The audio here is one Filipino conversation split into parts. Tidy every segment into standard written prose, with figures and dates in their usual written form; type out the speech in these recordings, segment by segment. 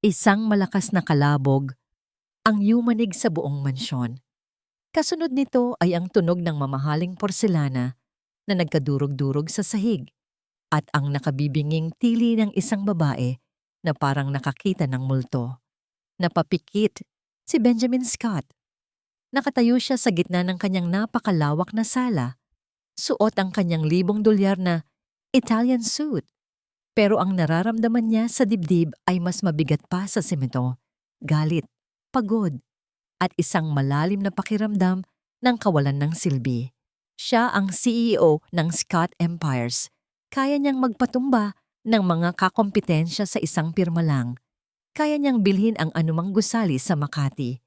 Isang malakas na kalabog ang yumanig sa buong mansyon. Kasunod nito ay ang tunog ng mamahaling porselana na nagkadurog-durog sa sahig at ang nakabibinging tili ng isang babae na parang nakakita ng multo. Napapikit si Benjamin Scott. Nakatayo siya sa gitna ng kanyang napakalawak na sala. Suot ang kanyang $1,000 na Italian suit. Pero ang nararamdaman niya sa dibdib ay mas mabigat pa sa simento. Galit, pagod, at isang malalim na pakiramdam ng kawalan ng silbi. Siya ang CEO ng Scott Empires. Kaya niyang magpatumba ng mga kakompetensya sa isang pirma lang. Kaya niyang bilhin ang anumang gusali sa Makati.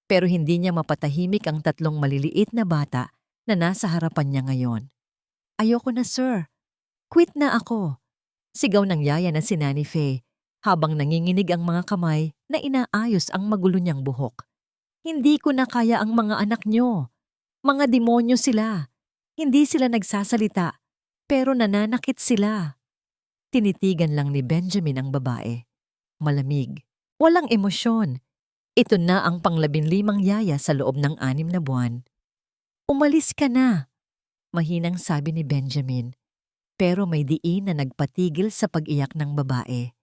Pero hindi niya mapatahimik ang 3 maliliit na bata na nasa harapan niya ngayon. "Ayoko na, sir. Quit na ako." Sigaw ng yaya na si Nanny Faye habang nanginginig ang mga kamay na inaayos ang magulo niyang buhok. "Hindi ko na kaya ang mga anak niyo. Mga demonyo sila. Hindi sila nagsasalita, pero nananakit sila." Tinitigan lang ni Benjamin ang babae. Malamig. Walang emosyon. Ito na ang pang-15 yaya sa loob ng 6 na buwan. "Umalis ka na," mahinang sabi ni Benjamin. Pero may diin na nagpatigil sa pag-iyak ng babae.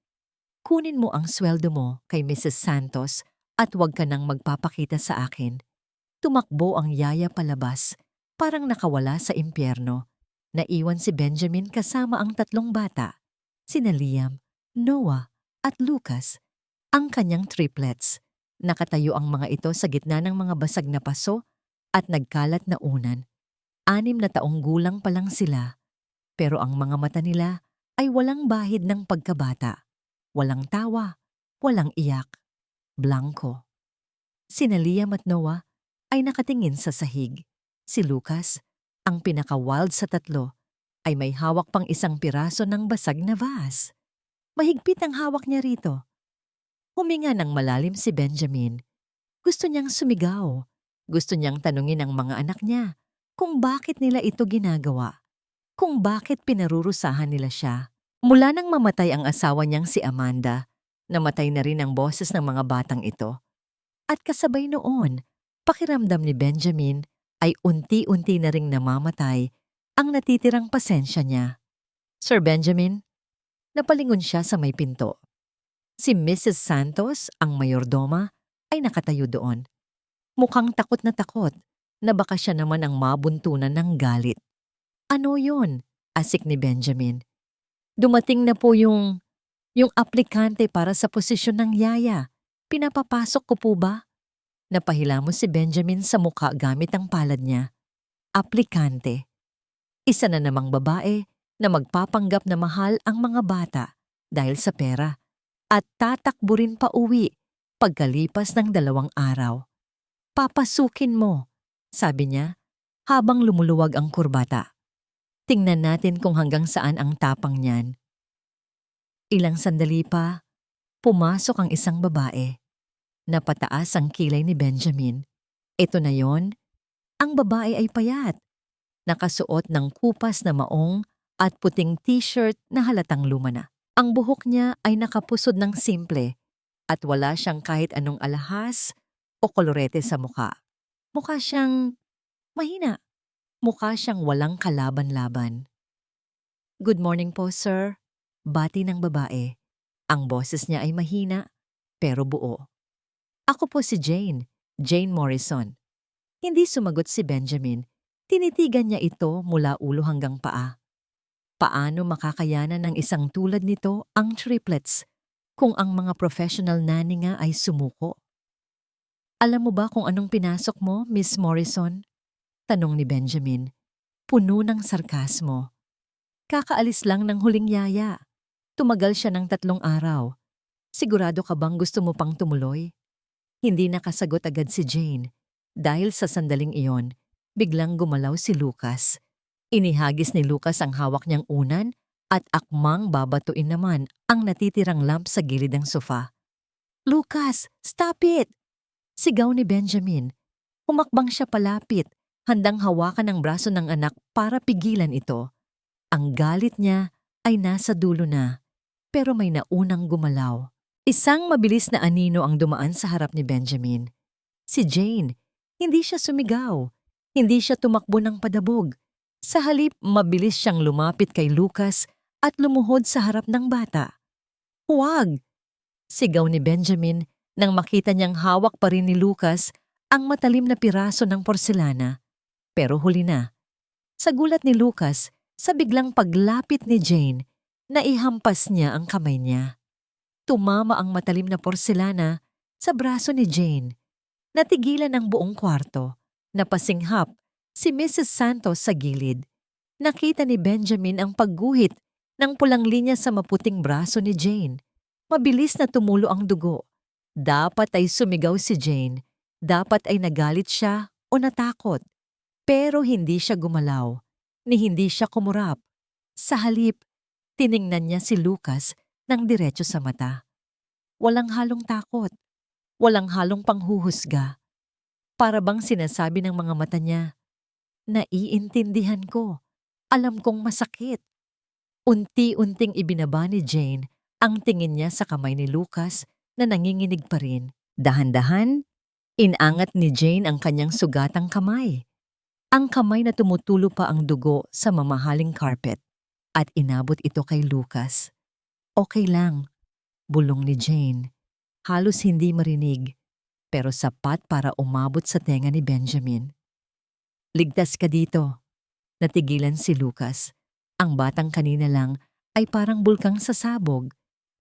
"Kunin mo ang sweldo mo kay Mrs. Santos at huwag ka nang magpapakita sa akin." Tumakbo ang yaya palabas, parang nakawala sa impyerno. Naiwan si Benjamin kasama ang 3 bata, sina Liam, Noah at Lucas, ang kanyang triplets. Nakatayo ang mga ito sa gitna ng mga basag na paso at nagkalat na unan. 6 na taong gulang pa lang sila, pero ang mga mata nila ay walang bahid ng pagkabata. Walang tawa, walang iyak, blanko. Sina Liam at Noah ay nakatingin sa sahig. Si Lucas, ang pinaka-wild sa 3, ay may hawak pang isang piraso ng basag na vase. Mahigpit ang hawak niya rito. Huminga ng malalim si Benjamin. Gusto niyang sumigaw. Gusto niyang tanungin ang mga anak niya kung bakit nila ito ginagawa. Kung bakit pinarurusahan nila siya. Mula nang mamatay ang asawa niyang si Amanda, namatay na rin ang boses ng mga batang ito. At kasabay noon, pakiramdam ni Benjamin ay unti-unti na ring namamatay ang natitirang pasensya niya. "Sir Benjamin?" Napalingon siya sa may pinto. Si Mrs. Santos, ang mayordoma, ay nakatayo doon. Mukhang takot na baka siya naman ang mabuntunan ng galit. "Ano yon?" asik ni Benjamin. "Dumating na po yung aplikante para sa posisyon ng yaya. Pinapapasok ko po ba?" Napahilamos si Benjamin sa mukha gamit ang palad niya. Aplikante. Isa na namang babae na magpapanggap na mahal ang mga bata dahil sa pera at tatakbo rin pa uwi pagkalipas ng 2 araw. "Papasukin mo," sabi niya habang lumuluwag ang kurbata. "Tingnan natin kung hanggang saan ang tapang niyan." Ilang sandali pa, pumasok ang isang babae. Napataas ang kilay ni Benjamin. Ito na yon. Ang babae ay payat. Nakasuot ng kupas na maong at puting t-shirt na halatang luma na. Ang buhok niya ay nakapusod ng simple at wala siyang kahit anong alahas o kolorete sa mukha. Mukha siyang mahina. Mukha siyang walang kalaban-laban. "Good morning po, sir," bati ng babae. Ang boses niya ay mahina pero buo. "Ako po si Jane, Jane Morrison." Hindi sumagot si Benjamin. Tinitigan niya ito mula ulo hanggang paa. Paano makakayanan ng isang tulad nito ang triplets kung ang mga professional nanny nga ay sumuko? "Alam mo ba kung anong pinasok mo, Miss Morrison?" tanong ni Benjamin. Puno ng sarkasmo. "Kakaalis lang ng huling yaya. Tumagal siya ng 3 araw. Sigurado ka bang gusto mo pang tumuloy?" Hindi nakasagot agad si Jane. Dahil sa sandaling iyon, biglang gumalaw si Lucas. Inihagis ni Lucas ang hawak niyang unan at akmang babatuin naman ang natitirang lamp sa gilid ng sofa. "Lucas, stop it!" sigaw ni Benjamin. Humakbang siya palapit, handang hawakan ang braso ng anak para pigilan ito. Ang galit niya ay nasa dulo na, pero may naunang gumalaw. Isang mabilis na anino ang dumaan sa harap ni Benjamin. Si Jane. Hindi siya sumigaw. Hindi siya tumakbo ng padabog. Sa halip, mabilis siyang lumapit kay Lucas at lumuhod sa harap ng bata. "Huwag!" Sigaw ni Benjamin nang makita niyang hawak pa rin ni Lucas ang matalim na piraso ng porselana. Pero huli na. Sa gulat ni Lucas, sa biglang paglapit ni Jane, naihampas niya ang kamay niya. Tumama ang matalim na porselana sa braso ni Jane. Natigilan ang buong kwarto. Napasinghap si Mrs. Santos sa gilid. Nakita ni Benjamin ang pagguhit ng pulang linya sa maputing braso ni Jane. Mabilis na tumulo ang dugo. Dapat ay sumigaw si Jane. Dapat ay nagalit siya o natakot. Pero hindi siya gumalaw, ni hindi siya kumurap. Sa halip, tiningnan niya si Lucas ng diretso sa mata. Walang halong takot. Walang halong panghuhusga. Para bang sinasabi ng mga mata niya, "Naiintindihan ko. Alam kong masakit." Unti-unting ibinaba ni Jane ang tingin niya sa kamay ni Lucas na nanginginig pa rin. Dahan-dahan, inangat ni Jane ang kanyang sugatang kamay. Ang kamay na tumutulo pa ang dugo sa mamahaling carpet at inabot ito kay Lucas. "Okay lang," bulong ni Jane. Halos hindi marinig, pero sapat para umabot sa tenga ni Benjamin. "Ligtas ka dito." Natigilan si Lucas. Ang batang kanina lang ay parang bulkang sasabog.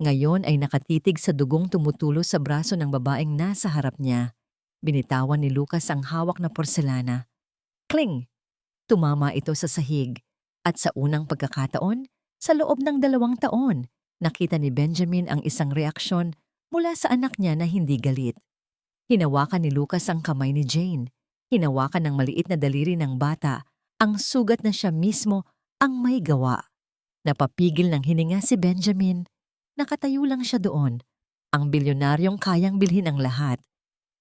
Ngayon ay nakatitig sa dugong tumutulo sa braso ng babaeng nasa harap niya. Binitawan ni Lucas ang hawak na porselana. Kling! Tumama ito sa sahig. At sa unang pagkakataon, sa loob ng 2 taon, nakita ni Benjamin ang isang reaksyon mula sa anak niya na hindi galit. Hinawakan ni Lucas ang kamay ni Jane. Hinawakan ng maliit na daliri ng bata ang sugat na siya mismo ang may gawa. Napapigil ng hininga si Benjamin. Nakatayo lang siya doon. Ang bilyonaryong kayang bilhin ang lahat.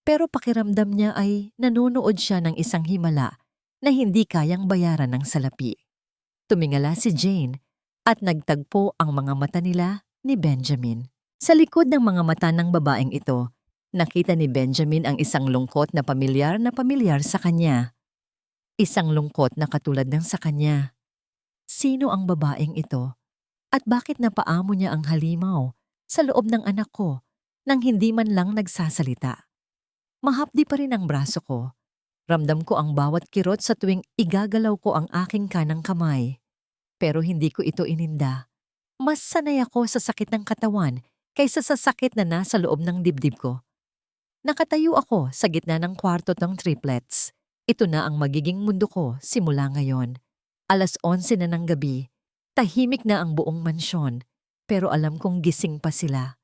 Pero pakiramdam niya ay nanonood siya ng isang himala na hindi kayang bayaran ng salapi. Tumingala si Jane at nagtagpo ang mga mata nila ni Benjamin. Sa likod ng mga mata ng babaeng ito, nakita ni Benjamin ang isang lungkot na pamilyar sa kanya. Isang lungkot na katulad ng sa kanya. Sino ang babaeng ito? At bakit napaamo niya ang halimaw sa loob ng anak ko nang hindi man lang nagsasalita? Mahapdi pa rin ang braso ko. Ramdam ko ang bawat kirot sa tuwing igagalaw ko ang aking kanang kamay. Pero hindi ko ito ininda. Mas sanay ako sa sakit ng katawan kaysa sa sakit na nasa loob ng dibdib ko. Nakatayo ako sa gitna ng kwarto ng triplets. Ito na ang magiging mundo ko simula ngayon. 11:00 na ng gabi. Tahimik na ang buong mansyon. Pero alam kong gising pa sila.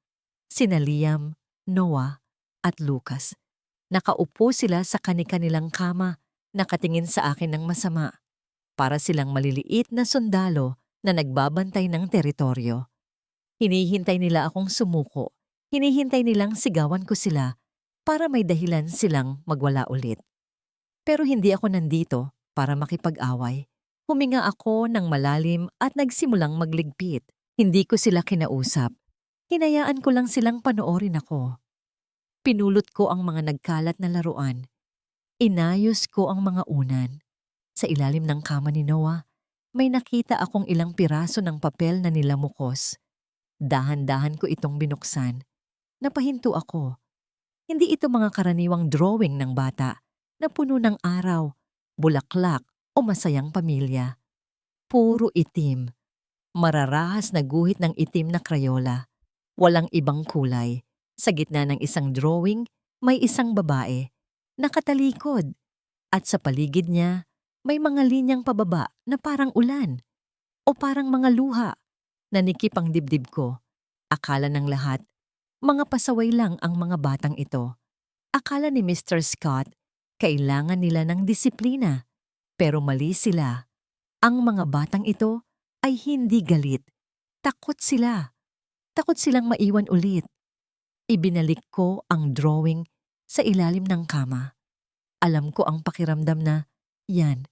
Sina Liam, Noah, at Lucas. Nakaupo sila sa kani-kanilang kama, nakatingin sa akin ng masama. Para silang maliliit na sundalo na nagbabantay ng teritoryo. Hinihintay nila akong sumuko. Hinihintay nilang sigawan ko sila para may dahilan silang magwala ulit. Pero hindi ako nandito para makipag-away. Huminga ako ng malalim at nagsimulang magligpit. Hindi ko sila kinausap. Hinayaan ko lang silang panoorin ako. Pinulot ko ang mga nagkalat na laruan. Inayos ko ang mga unan. Sa ilalim ng kama ni Noah, may nakita akong ilang piraso ng papel na nilamukos. Dahan-dahan ko itong binuksan. Napahinto ako. Hindi ito mga karaniwang drawing ng bata na puno ng araw, bulaklak o masayang pamilya. Puro itim. Mararahas na guhit ng itim na krayola. Walang ibang kulay. Sa gitna ng isang drawing, may isang babae. Nakatalikod. At sa paligid niya, may mga linyang pababa na parang ulan. O parang mga luha. Nanikip ang dibdib ko. Akala ng lahat, mga pasaway lang ang mga batang ito. Akala ni Mr. Scott, kailangan nila ng disiplina. Pero mali sila. Ang mga batang ito ay hindi galit. Takot sila. Takot silang maiwan ulit. Ibinalik ko ang drawing sa ilalim ng kama. Alam ko ang pakiramdam na, yan.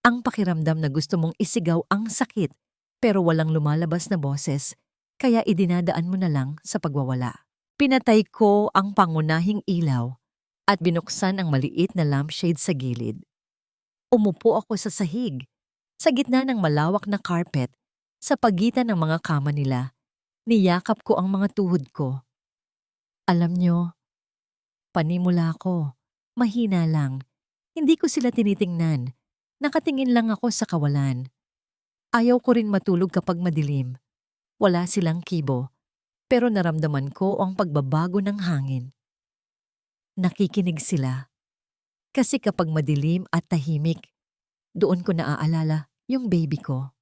Ang pakiramdam na gusto mong isigaw ang sakit pero walang lumalabas na boses kaya idinadaan mo na lang sa pagwawala. Pinatay ko ang pangunahing ilaw at binuksan ang maliit na lampshade sa gilid. Umupo ako sa sahig, sa gitna ng malawak na carpet, sa pagitan ng mga kama nila. Niyakap ko ang mga tuhod ko. Alam nyo, panimula ko. Mahina lang. Hindi ko sila tinitingnan. Nakatingin lang ako sa kawalan. Ayaw ko rin matulog kapag madilim. Wala silang kibo, pero naramdaman ko ang pagbabago ng hangin. Nakikinig sila. Kasi kapag madilim at tahimik, doon ko naaalala yung baby ko.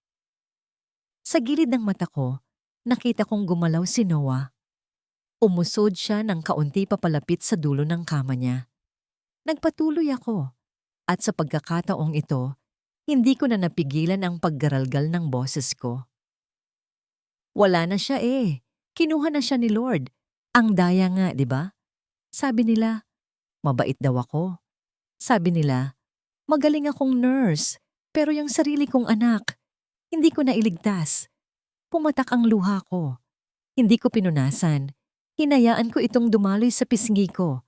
Sa gilid ng mata ko, nakita kong gumalaw si Noah. Umusod siya ng kaunti papalapit sa dulo ng kama niya. Nagpatuloy ako, at sa pagkakataong ito, hindi ko na napigilan ang paggaralgal ng boses ko. Wala na siya eh. Kinuha na siya ni Lord. Ang daya nga, di ba? Sabi nila, mabait daw ako. Sabi nila, magaling akong nurse, pero yung sarili kong anak, hindi ko na iligtas. Pumatak ang luha ko. Hindi ko pinunasan. Hinayaan ko itong dumaloy sa pisngi ko.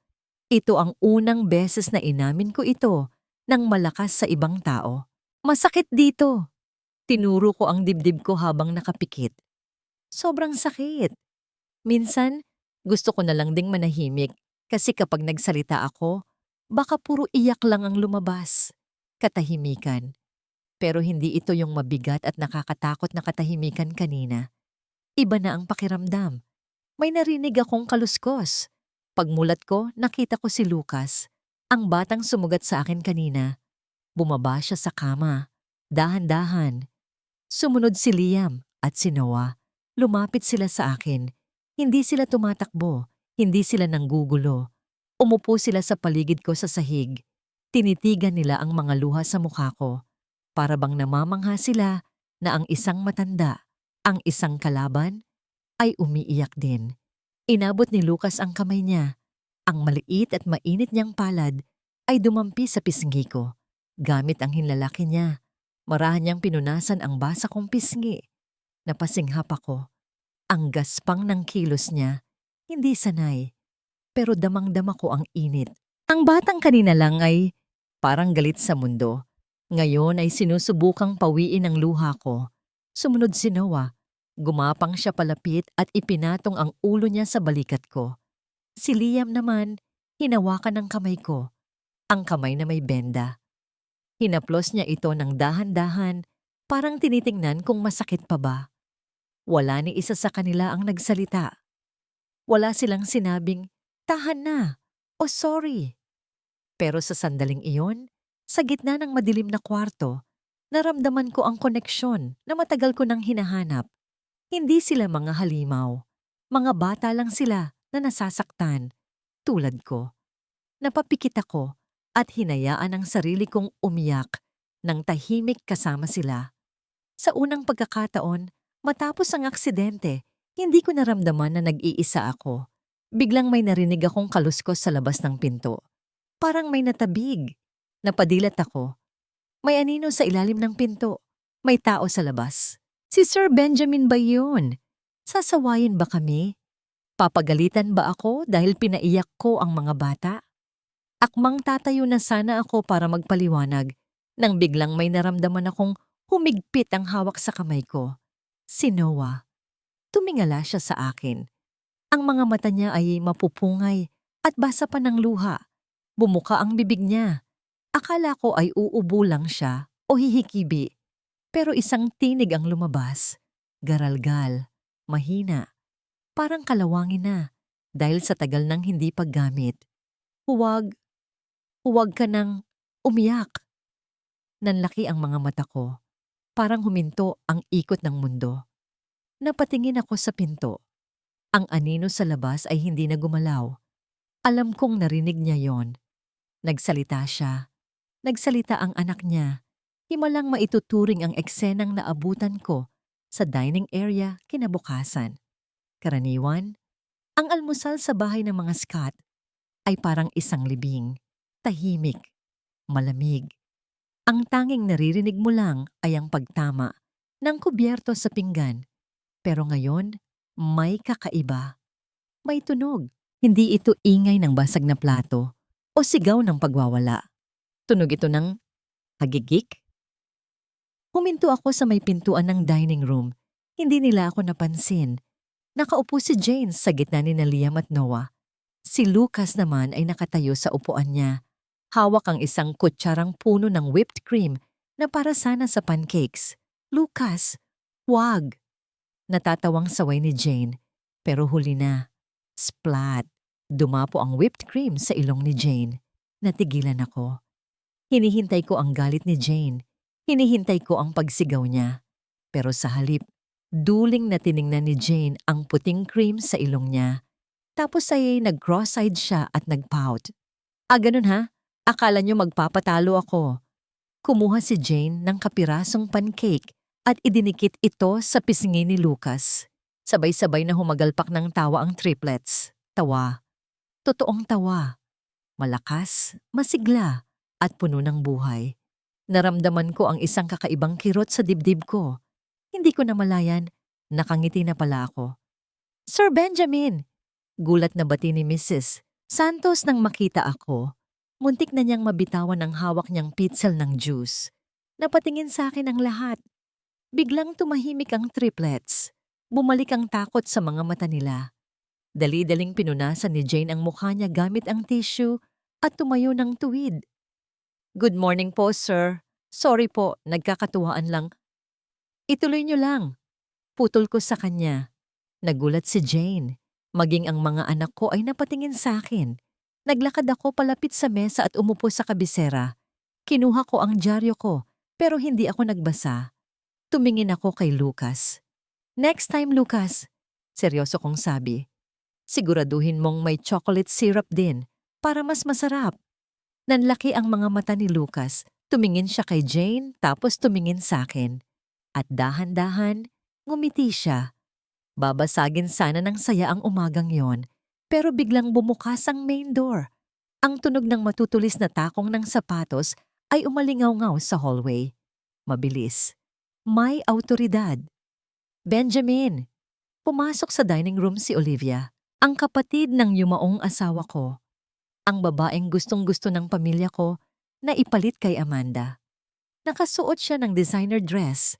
Ito ang unang beses na inamin ko ito ng malakas sa ibang tao. Masakit dito. Tinuro ko ang dibdib ko habang nakapikit. Sobrang sakit. Minsan, gusto ko na lang ding manahimik kasi kapag nagsalita ako, baka puro iyak lang ang lumabas. Katahimikan. Pero hindi ito yung mabigat at nakakatakot na katahimikan kanina. Iba na ang pakiramdam. May narinig akong kaluskos. Pagmulat ko, nakita ko si Lucas, ang batang sumugat sa akin kanina. Bumaba siya sa kama. Dahan-dahan. Sumunod si Liam at si Noah. Lumapit sila sa akin. Hindi sila tumatakbo. Hindi sila nanggugulo. Umupo sila sa paligid ko sa sahig. Tinitigan nila ang mga luha sa mukha ko. Para bang namamangha sila na ang isang matanda, ang isang kalaban, ay umiiyak din. Inabot ni Lucas ang kamay niya. Ang maliit at mainit niyang palad ay dumampi sa pisngi ko. Gamit ang hinlalaki niya, marahan niyang pinunasan ang basa kong pisngi. Napasinghap ako. Ang gaspang ng kilos niya, hindi sanay, pero damang-dama ko ang init. Ang batang kanina lang ay parang galit sa mundo. Ngayon ay sinusubukang pawiin ang luha ko. Sumunod si Noah. Gumapang siya palapit at ipinatong ang ulo niya sa balikat ko. Si Liam naman, hinawakan ng kamay ko. Ang kamay na may benda. Hinaplos niya ito ng dahan-dahan, parang tinitingnan kung masakit pa ba. Wala ni isa sa kanila ang nagsalita. Wala silang sinabing, tahan na, o sorry. Pero sa sandaling iyon, sa gitna ng madilim na kwarto, naramdaman ko ang koneksyon na matagal ko nang hinahanap. Hindi sila mga halimaw. Mga bata lang sila na nasasaktan, tulad ko. Napapikit ako at hinayaan ang sarili kong umiyak ng tahimik kasama sila. Sa unang pagkakataon, matapos ang aksidente, hindi ko naramdaman na nag-iisa ako. Biglang may narinig akong kaluskos sa labas ng pinto. Parang may natabig. Napadilat ako. May anino sa ilalim ng pinto. May tao sa labas. Si Sir Benjamin ba yun? Sasawayin ba kami? Papagalitan ba ako dahil pinaiyak ko ang mga bata? Akmang tatayo na sana ako para magpaliwanag nang biglang may naramdaman akong humigpit ang hawak sa kamay ko. Si Noah. Tumingala siya sa akin. Ang mga mata niya ay mapupungay at basa pa ng luha. Bumuka ang bibig niya. Akala ko ay uubo lang siya o hihikibi. Pero isang tinig ang lumabas. Garalgal, mahina, parang kalawangin na dahil sa tagal ng hindi paggamit. Huwag ka nang umiyak. Nanlaki ang mga mata ko. Parang huminto ang ikot ng mundo. Napatingin ako sa pinto. Ang anino sa labas ay hindi na gumalaw. Alam kong narinig niya yon. Nagsalita siya. Nagsalita ang anak niya. Himalang maituturing ang eksenang naabutan ko sa dining area kinabukasan. Karaniwan, ang almusal sa bahay ng mga Scott ay parang isang libing, tahimik, malamig. Ang tanging naririnig mo lang ay ang pagtama ng kubyerto sa pinggan. Pero ngayon, May kakaiba. May tunog. Hindi ito ingay ng basag na plato o sigaw ng pagwawala. Tunog ito ng hagigik. Huminto ako sa may pintuan ng dining room. Hindi nila ako napansin. Nakaupo si Jane sa gitna ni Liam at Noah. Si Lucas naman ay nakatayo sa upuan niya. Hawak ang isang kutsarang puno ng whipped cream na para sana sa pancakes. Lucas, wag! Natatawang saway ni Jane, pero huli na. Splat! Dumapo ang whipped cream sa ilong ni Jane. Natigilan ako. Hinihintay ko ang galit ni Jane. Hinihintay ko ang pagsigaw niya. Pero sa halip, duling na tiningnan ni Jane ang puting cream sa ilong niya. Tapos ay nag-cross-eyed siya at nag-pout. Ganun ha? Akala niyo magpapatalo ako. Kumuha si Jane ng kapirasong pancake at idinikit ito sa pisngi ni Lucas. Sabay-sabay na humagalpak ng tawa ang triplets. Tawa. Totoong tawa. Malakas, masigla, at puno ng buhay. Naramdaman ko ang isang kakaibang kirot sa dibdib ko. Hindi ko namalayan, nakangiti na pala ako. Sir Benjamin! Gulat na bati ni Mrs. Santos nang makita ako. Muntik na niyang mabitawan ang hawak niyang pitzel ng juice. Napatingin sa akin ang lahat. Biglang tumahimik ang triplets. Bumalik ang takot sa mga mata nila. Dali-daling pinunasan ni Jane ang mukha niya gamit ang tissue at tumayo ng tuwid. Good morning po, sir. Sorry po, nagkakatuwaan lang. Ituloy niyo lang. Putol ko sa kanya. Nagulat si Jane. Maging ang mga anak ko ay napatingin sa akin. Naglakad ako palapit sa mesa at umupo sa kabisera. Kinuha ko ang dyaryo ko, pero hindi ako nagbasa. Tumingin ako kay Lucas. Next time, Lucas, seryoso kong sabi. Siguraduhin mong may chocolate syrup din para mas masarap. Nanlaki ang mga mata ni Lucas. Tumingin siya kay Jane tapos tumingin sa akin. At dahan-dahan, ngumiti siya. Babasagin sana ng saya ang umagang yon, pero biglang bumukas ang main door. Ang tunog ng matutulis na takong ng sapatos ay umalingaw-ngaw sa hallway. Mabilis. May awtoridad. Benjamin! Pumasok sa dining room si Olivia, ang kapatid ng yumaong asawa ko. Ang babaeng gustong-gusto ng pamilya ko na ipalit kay Amanda. Nakasuot siya ng designer dress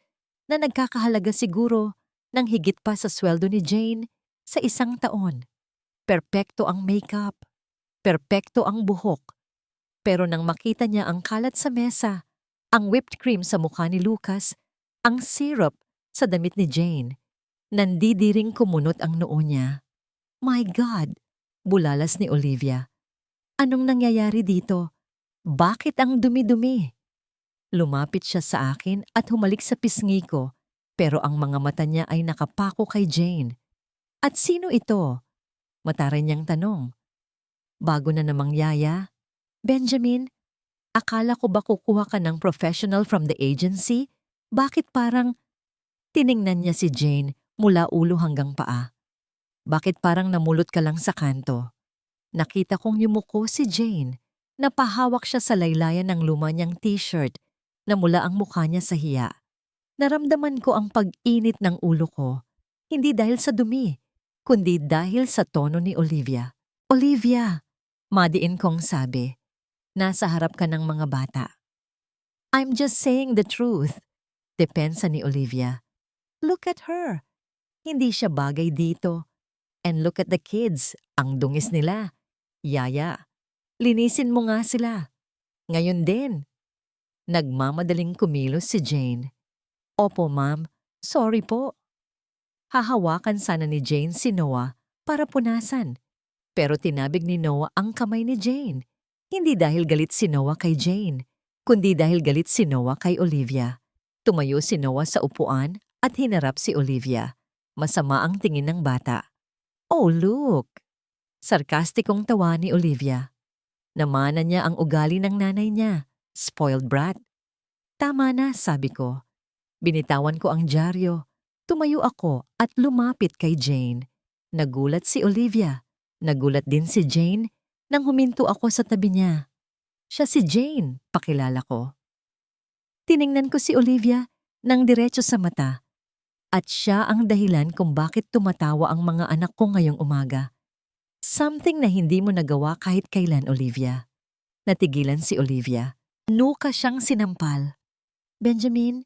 na nagkakahalaga siguro ng higit pa sa sweldo ni Jane sa isang taon. Perpekto ang makeup, perpekto ang buhok. Pero nang makita niya ang kalat sa mesa, ang whipped cream sa mukha ni Lucas, ang syrup sa damit ni Jane, nandidiring kumunot ang noo niya. My God! Bulalas ni Olivia. Anong nangyayari dito? Bakit ang dumi-dumi? Lumapit siya sa akin at humalik sa pisngi ko, pero ang mga mata niya ay nakapako kay Jane. At sino ito? Mataray niyang tanong. Bago na namang yaya? Benjamin, akala ko ba kukuha ka ng professional from the agency? Bakit parang... Tiningnan niya si Jane mula ulo hanggang paa. Bakit parang namulot ka lang sa kanto? Nakita kong yumuko si Jane. Napahawak siya sa laylayan ng luma niyang t-shirt na mula ang mukha niya sa hiya. Naramdaman ko ang pag-init ng ulo ko. Hindi dahil sa dumi, kundi dahil sa tono ni Olivia. Olivia! Madiin kong sabi. Nasa harap ka ng mga bata. I'm just saying the truth. Depensa ni Olivia. Look at her. Hindi siya bagay dito. And look at the kids. Ang dungis nila. Yaya, linisin mo nga sila. Ngayon din. Nagmamadaling kumilos si Jane. Opo, ma'am. Sorry po. Hahawakan sana ni Jane si Noah para punasan. Pero tinabig ni Noah ang kamay ni Jane. Hindi dahil galit si Noah kay Jane, kundi dahil galit si Noah kay Olivia. Tumayo si Noah sa upuan at hinarap si Olivia. Masama ang tingin ng bata. Oh, look! Sarkastikong tawa ni Olivia. Namana niya ang ugali ng nanay niya. Spoiled brat. Tama na, sabi ko. Binitawan ko ang dyaryo. Tumayo ako at lumapit kay Jane. Nagulat si Olivia. Nagulat din si Jane nang huminto ako sa tabi niya. Siya si Jane, pakilala ko. Tiningnan ko si Olivia nang diretso sa mata. At siya ang dahilan kung bakit tumatawa ang mga anak ko ngayong umaga. Something na hindi mo nagawa kahit kailan, Olivia. Natigilan si Olivia. Nuka siyang sinampal. Benjamin,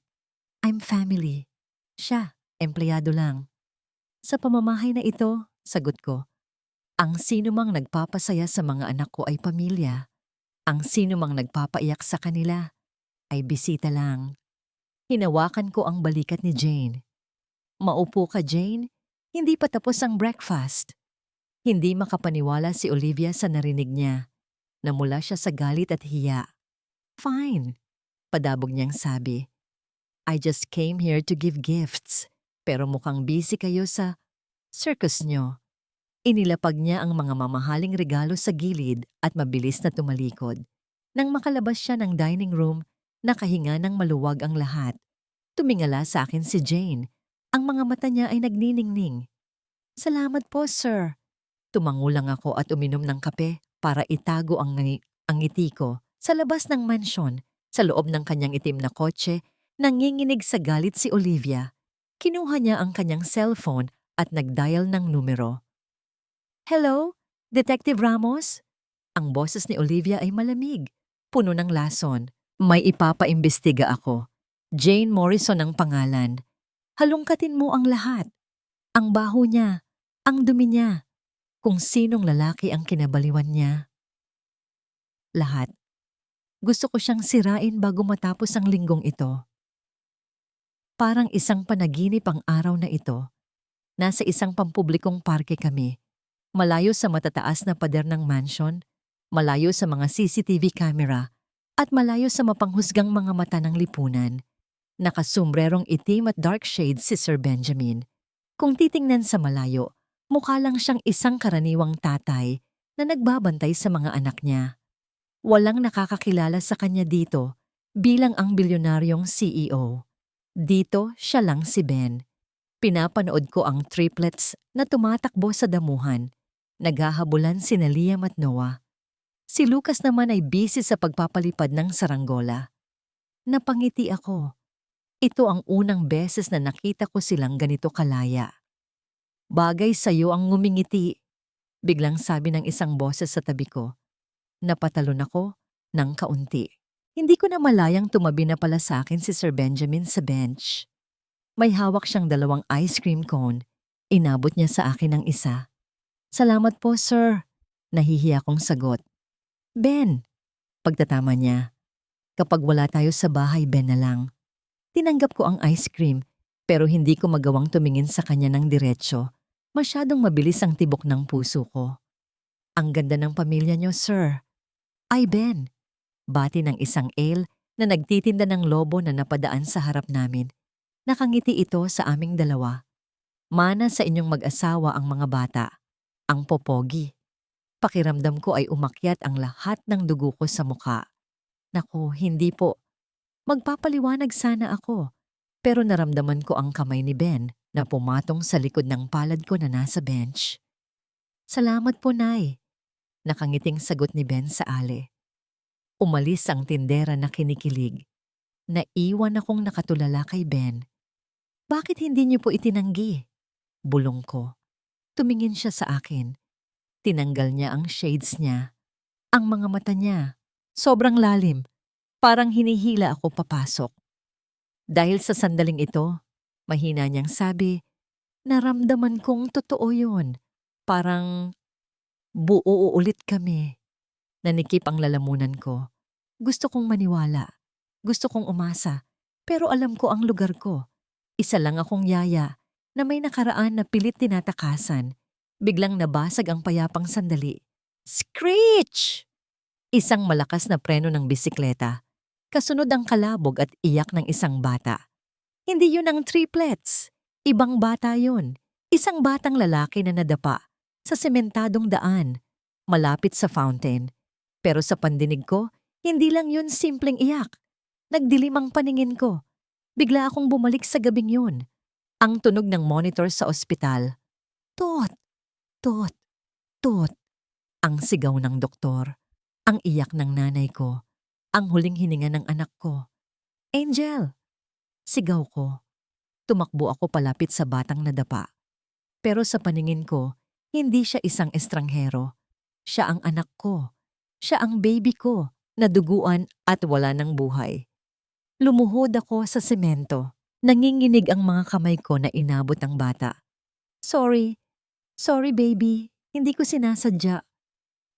I'm family. Siya, empleyado lang. Sa pamamahay na ito, sagot ko, ang sinumang nagpapasaya sa mga anak ko ay pamilya. Ang sinumang nagpapaiyak sa kanila ay bisita lang. Hinawakan ko ang balikat ni Jane. Maupo ka, Jane. Hindi pa tapos ang breakfast. Hindi makapaniwala si Olivia sa narinig niya. Namula siya sa galit at hiya. Fine, padabog niyang sabi. I just came here to give gifts. Pero mukhang busy kayo sa circus niyo. Inilapag niya ang mga mamahaling regalo sa gilid at mabilis na tumalikod. Nang makalabas siya ng dining room, nakahinga ng maluwag ang lahat. Tumingala sa akin si Jane. Ang mga mata niya ay nagniningning. Salamat po, sir. Tumango lang ako at uminom ng kape para itago ang ngiti ko. Sa labas ng mansyon, sa loob ng kanyang itim na kotse, nanginginig sa galit si Olivia. Kinuha niya ang kanyang cellphone at nagdial ng numero. Hello, Detective Ramos? Ang boses ni Olivia ay malamig, puno ng lason. May ipapaimbestiga ako. Jane Morrison ang pangalan. Halungkatin mo ang lahat. Ang baho niya, ang dumi niya, kung sinong lalaki ang kinabaliwan niya. Lahat. Gusto ko siyang sirain bago matapos ang linggong ito. Parang isang panaginip ang araw na ito. Nasa isang pampublikong parke kami. Malayo sa matataas na pader ng mansion, malayo sa mga CCTV camera, at malayo sa mapanghusgang mga mata ng lipunan. Nakasumbrerong itim at dark shades si Sir Benjamin. Kung titingnan sa malayo, mukha lang siyang isang karaniwang tatay na nagbabantay sa mga anak niya. Walang nakakakilala sa kanya dito bilang ang bilyonaryong CEO. Dito siya lang si Ben. Pinapanood ko ang triplets na tumatakbo sa damuhan. Naghahabulan sina Liam at Noah. Si Lucas naman ay busy sa pagpapalipad ng saranggola. Napangiti ako. Ito ang unang beses na nakita ko silang ganito kalaya. Bagay sa'yo ang ngumingiti, biglang sabi ng isang boses sa tabi ko. Napatalon ako ng kaunti. Hindi ko na malayang tumabi na pala sa akin si Sir Benjamin sa bench. May hawak siyang 2 ice cream cone. Inabot niya sa akin ang isa. Salamat po, sir. Nahihiya kong sagot. Ben, pagtatama niya. Kapag wala tayo sa bahay, Ben na lang. Tinanggap ko ang ice cream, pero hindi ko magawang tumingin sa kanya ng diretsyo. Masyadong mabilis ang tibok ng puso ko. Ang ganda ng pamilya niyo, sir. Ay, Ben. Bati ng isang ale na nagtitinda ng lobo na napadaan sa harap namin. Nakangiti ito sa aming dalawa. Mana sa inyong mag-asawa ang mga bata. Ang popogi. Pakiramdam ko ay umakyat ang lahat ng dugo ko sa mukha. Naku, hindi po. Magpapaliwanag sana ako. Pero naramdaman ko ang kamay ni Ben na pumatong sa likod ng palad ko na nasa bench. Salamat po, Nay. Nakangiting sagot ni Ben sa ale. Umalis ang tindera na kinikilig. Naiwan akong nakatulala kay Ben. Bakit hindi niyo po itinanggi? Bulong ko. Tumingin siya sa akin. Tinanggal niya ang shades niya. Ang mga mata niya, sobrang lalim. Parang hinihila ako papasok. Dahil sa sandaling ito, mahina niyang sabi, naramdaman kong totoo yun. Parang buo ulit kami. Nanikip ang lalamunan ko. Gusto kong maniwala. Gusto kong umasa. Pero alam ko ang lugar ko. Isa lang akong yaya na may nakaraan na pilit tinatakasan. Biglang nabasag ang payapang sandali. Screech! Isang malakas na preno ng bisikleta. Kasunod ang kalabog at iyak ng isang bata. Hindi yun ang triplets. Ibang bata yun. Isang batang lalaki na nadapa sa sementadong daan, malapit sa fountain. Pero sa pandinig ko, hindi lang yun simpleng iyak. Nagdilim ang paningin ko. Bigla akong bumalik sa gabing yun. Ang tunog ng monitor sa ospital. Tot! Tot! Tot! Ang sigaw ng doktor. Ang iyak ng nanay ko. Ang huling hininga ng anak ko. Angel! Sigaw ko. Tumakbo ako palapit sa batang nadapa. Pero sa paningin ko, hindi siya isang estranghero. Siya ang anak ko. Siya ang baby ko, na duguan at wala ng buhay. Lumuhod ako sa semento. Nanginginig ang mga kamay ko na inabot ang bata. Sorry. Sorry baby. Hindi ko sinasadya.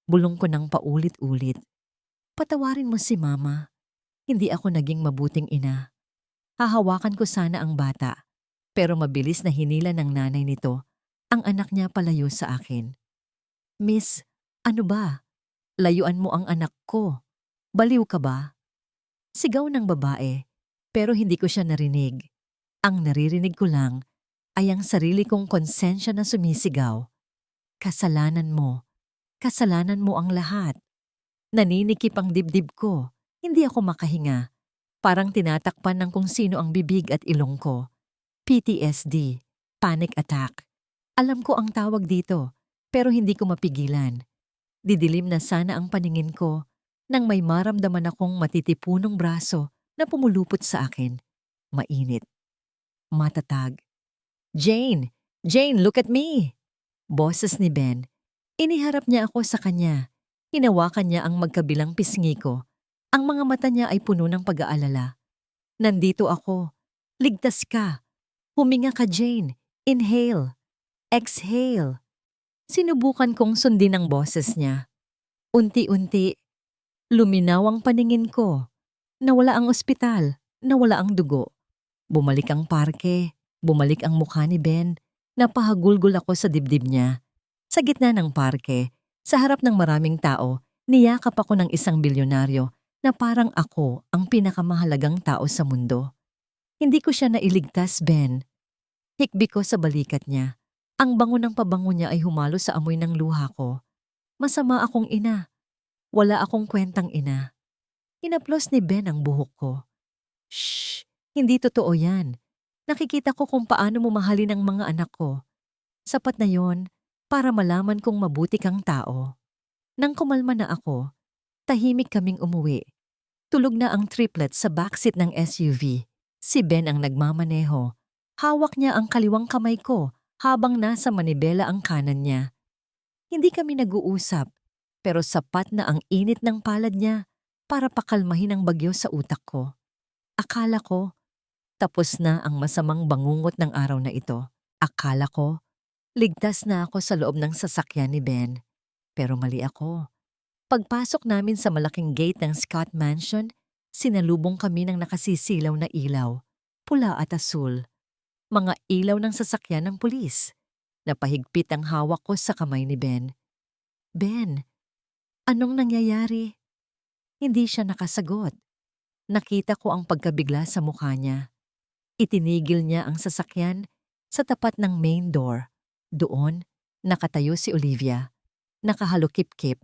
Bulong ko ng paulit-ulit. Patawarin mo si mama. Hindi ako naging mabuting ina. Hahawakan ko sana ang bata. Pero mabilis na hinila ng nanay nito ang anak niya palayo sa akin. Miss, ano ba? Layuan mo ang anak ko. Baliw ka ba? Sigaw ng babae, pero hindi ko siya narinig. Ang naririnig ko lang ay ang sarili kong konsensya na sumisigaw. Kasalanan mo ang lahat. Naninikip ang dibdib ko, hindi ako makahinga. Parang tinatakpan ng kung sino ang bibig at ilong ko. PTSD, panic attack. Alam ko ang tawag dito, pero hindi ko mapigilan. Didilim na sana ang paningin ko nang may maramdaman akong matitipunong braso na pumulupot sa akin. Mainit. Matatag. Jane! Jane, look at me! Boses ni Ben. Iniharap niya ako sa kanya. Hinawakan niya ang magkabilang pisngi ko. Ang mga mata niya ay puno ng pag-aalala. Nandito ako. Ligtas ka. Huminga ka, Jane. Inhale. Exhale. Sinubukan kong sundin ang boses niya. Unti-unti, luminaw ang paningin ko. Nawala ang ospital, nawala ang dugo. Bumalik ang parke, bumalik ang mukha ni Ben. Napahagulgol ako sa dibdib niya. Sa gitna ng parke, sa harap ng maraming tao, niyakap ako ng isang bilyonaryo na parang ako ang pinakamahalagang tao sa mundo. Hindi ko siya nailigtas, Ben. Hikbi ko sa balikat niya. Ang bango ng pabango niya ay humalo sa amoy ng luha ko. Masama akong ina. Wala akong kwentang ina. Hinaplos ni Ben ang buhok ko. Shh! Hindi totoo yan. Nakikita ko kung paano mo mahalin ang mga anak ko. Sapat na yon para malaman kong mabuti kang tao. Nang kumalma na ako, tahimik kaming umuwi. Tulog na ang triplet sa backseat ng SUV. Si Ben ang nagmamaneho. Hawak niya ang kaliwang kamay ko habang nasa manibela ang kanan niya. Hindi kami nag-uusap, pero sapat na ang init ng palad niya para pakalmahin ang bagyo sa utak ko. Akala ko, tapos na ang masamang bangungot ng araw na ito. Akala ko, ligtas na ako sa loob ng sasakyan ni Ben. Pero mali ako. Pagpasok namin sa malaking gate ng Scott Mansion, sinalubong kami ng nakasisilaw na ilaw, pula at asul. Mga ilaw ng sasakyan ng pulis. Napahigpit ang hawak ko sa kamay ni Ben. Ben, anong nangyayari? Hindi siya nakasagot. Nakita ko ang pagkabigla sa mukha niya. Itinigil niya ang sasakyan sa tapat ng main door. Doon, nakatayo si Olivia. Nakahalukip-kip,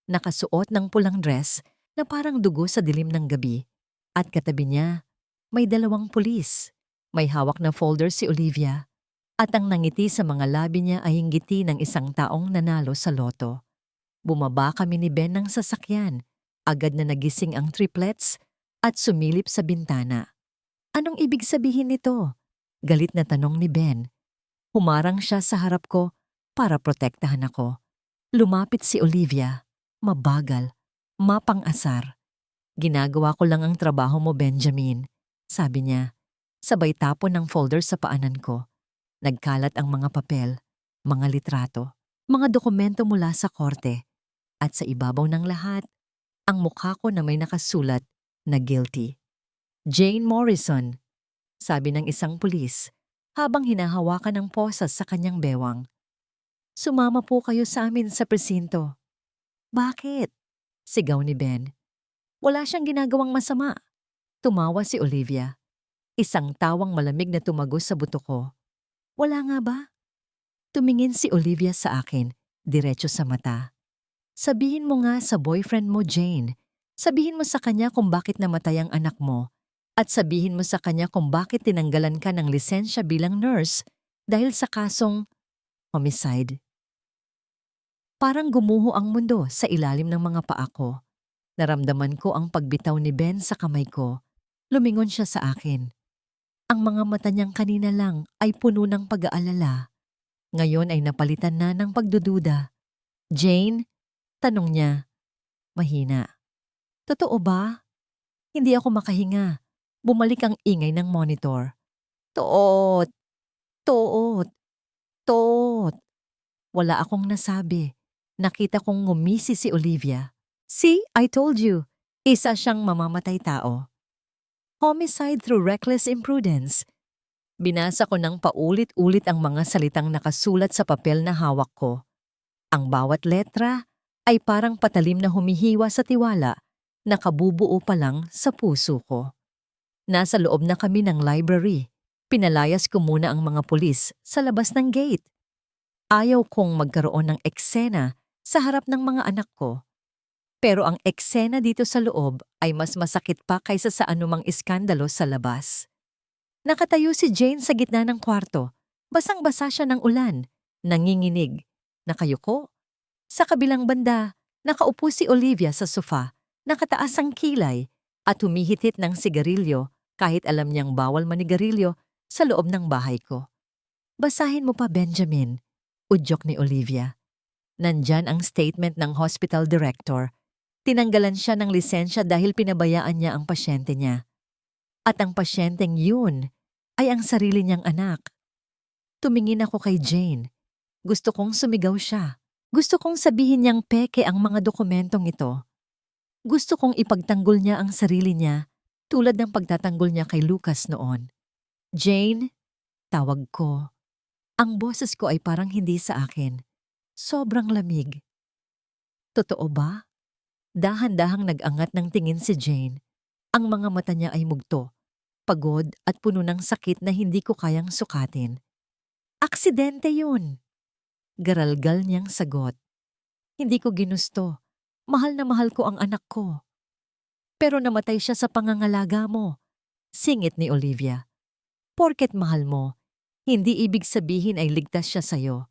nakasuot ng pulang dress na parang dugo sa dilim ng gabi. At katabi niya, may dalawang pulis. May hawak na folder si Olivia. At ang nangiti sa mga labi niya ay hinggiti ng isang taong nanalo sa loto. Bumaba kami ni Ben ng sasakyan. Agad na nagising ang triplets at sumilip sa bintana. Anong ibig sabihin nito? Galit na tanong ni Ben. Humarang siya sa harap ko para protektahan ako. Lumapit si Olivia. Mabagal. Mapang-asar. Ginagawa ko lang ang trabaho mo, Benjamin. Sabi niya. Sabay tapon ng folder sa paanan ko. Nagkalat ang mga papel, mga litrato, mga dokumento mula sa korte. At sa ibabaw ng lahat, ang mukha ko na may nakasulat na guilty. Jane Morrison, sabi ng isang pulis habang hinahawakan ng posas sa kanyang bewang. Sumama po kayo sa amin sa presinto. Bakit? Sigaw ni Ben. Wala siyang ginagawang masama. Tumawa si Olivia. Isang tawang malamig na tumagos sa buto ko. Wala nga ba? Tumingin si Olivia sa akin, diretso sa mata. Sabihin mo nga sa boyfriend mo, Jane. Sabihin mo sa kanya kung bakit namatay ang anak mo. At sabihin mo sa kanya kung bakit tinanggalan ka ng lisensya bilang nurse dahil sa kasong homicide. Parang gumuho ang mundo sa ilalim ng mga paa ko. Naramdaman ko ang pagbitaw ni Ben sa kamay ko. Lumingon siya sa akin. Ang mga mata niyang kanina lang ay puno ng pag-aalala. Ngayon ay napalitan na ng pagdududa. Jane? Tanong niya. Mahina. Totoo ba? Hindi ako makahinga. Bumalik ang ingay ng monitor. Toot! Toot! Toot! Wala akong nasabi. Nakita kong ngumisi si Olivia. See, I told you. Isa siyang mamamatay tao. Homicide through reckless imprudence. Binasa ko ng paulit-ulit ang mga salitang nakasulat sa papel na hawak ko. Ang bawat letra ay parang patalim na humihiwa sa tiwala na kabubuo pa lang sa puso ko. Nasa loob na kami ng library. Pinalayas ko muna ang mga pulis sa labas ng gate. Ayaw kong magkaroon ng eksena sa harap ng mga anak ko. Pero ang eksena dito sa loob ay mas masakit pa kaysa sa anumang iskandalo sa labas. Nakatayo si Jane sa gitna ng kwarto. Basang-basa siya ng ulan. Nanginginig. Nakayuko. Sa kabilang banda, nakaupo si Olivia sa sofa, nakataas ang kilay at humihitit ng sigarilyo kahit alam niyang bawal manigarilyo sa loob ng bahay ko. Basahin mo pa, Benjamin, udyok ni Olivia. Nandyan ang statement ng hospital director. Tinanggalan siya ng lisensya dahil pinabayaan niya ang pasyente niya. At ang pasyenteng yun ay ang sarili niyang anak. Tumingin ako kay Jane. Gusto kong sumigaw siya. Gusto kong sabihin niyang peke ang mga dokumentong ito. Gusto kong ipagtanggol niya ang sarili niya tulad ng pagtatanggol niya kay Lucas noon. Jane, tawag ko. Ang boses ko ay parang hindi sa akin. Sobrang lamig. Totoo ba? Dahan-dahang nag-angat ng tingin si Jane. Ang mga mata niya ay mugto, pagod at puno ng sakit na hindi ko kayang sukatin. Aksidente yun. Garalgal niyang sagot. Hindi ko ginusto. Mahal na mahal ko ang anak ko. Pero namatay siya sa pangangalaga mo. Singit ni Olivia. Porket mahal mo, hindi ibig sabihin ay ligtas siya sa'yo.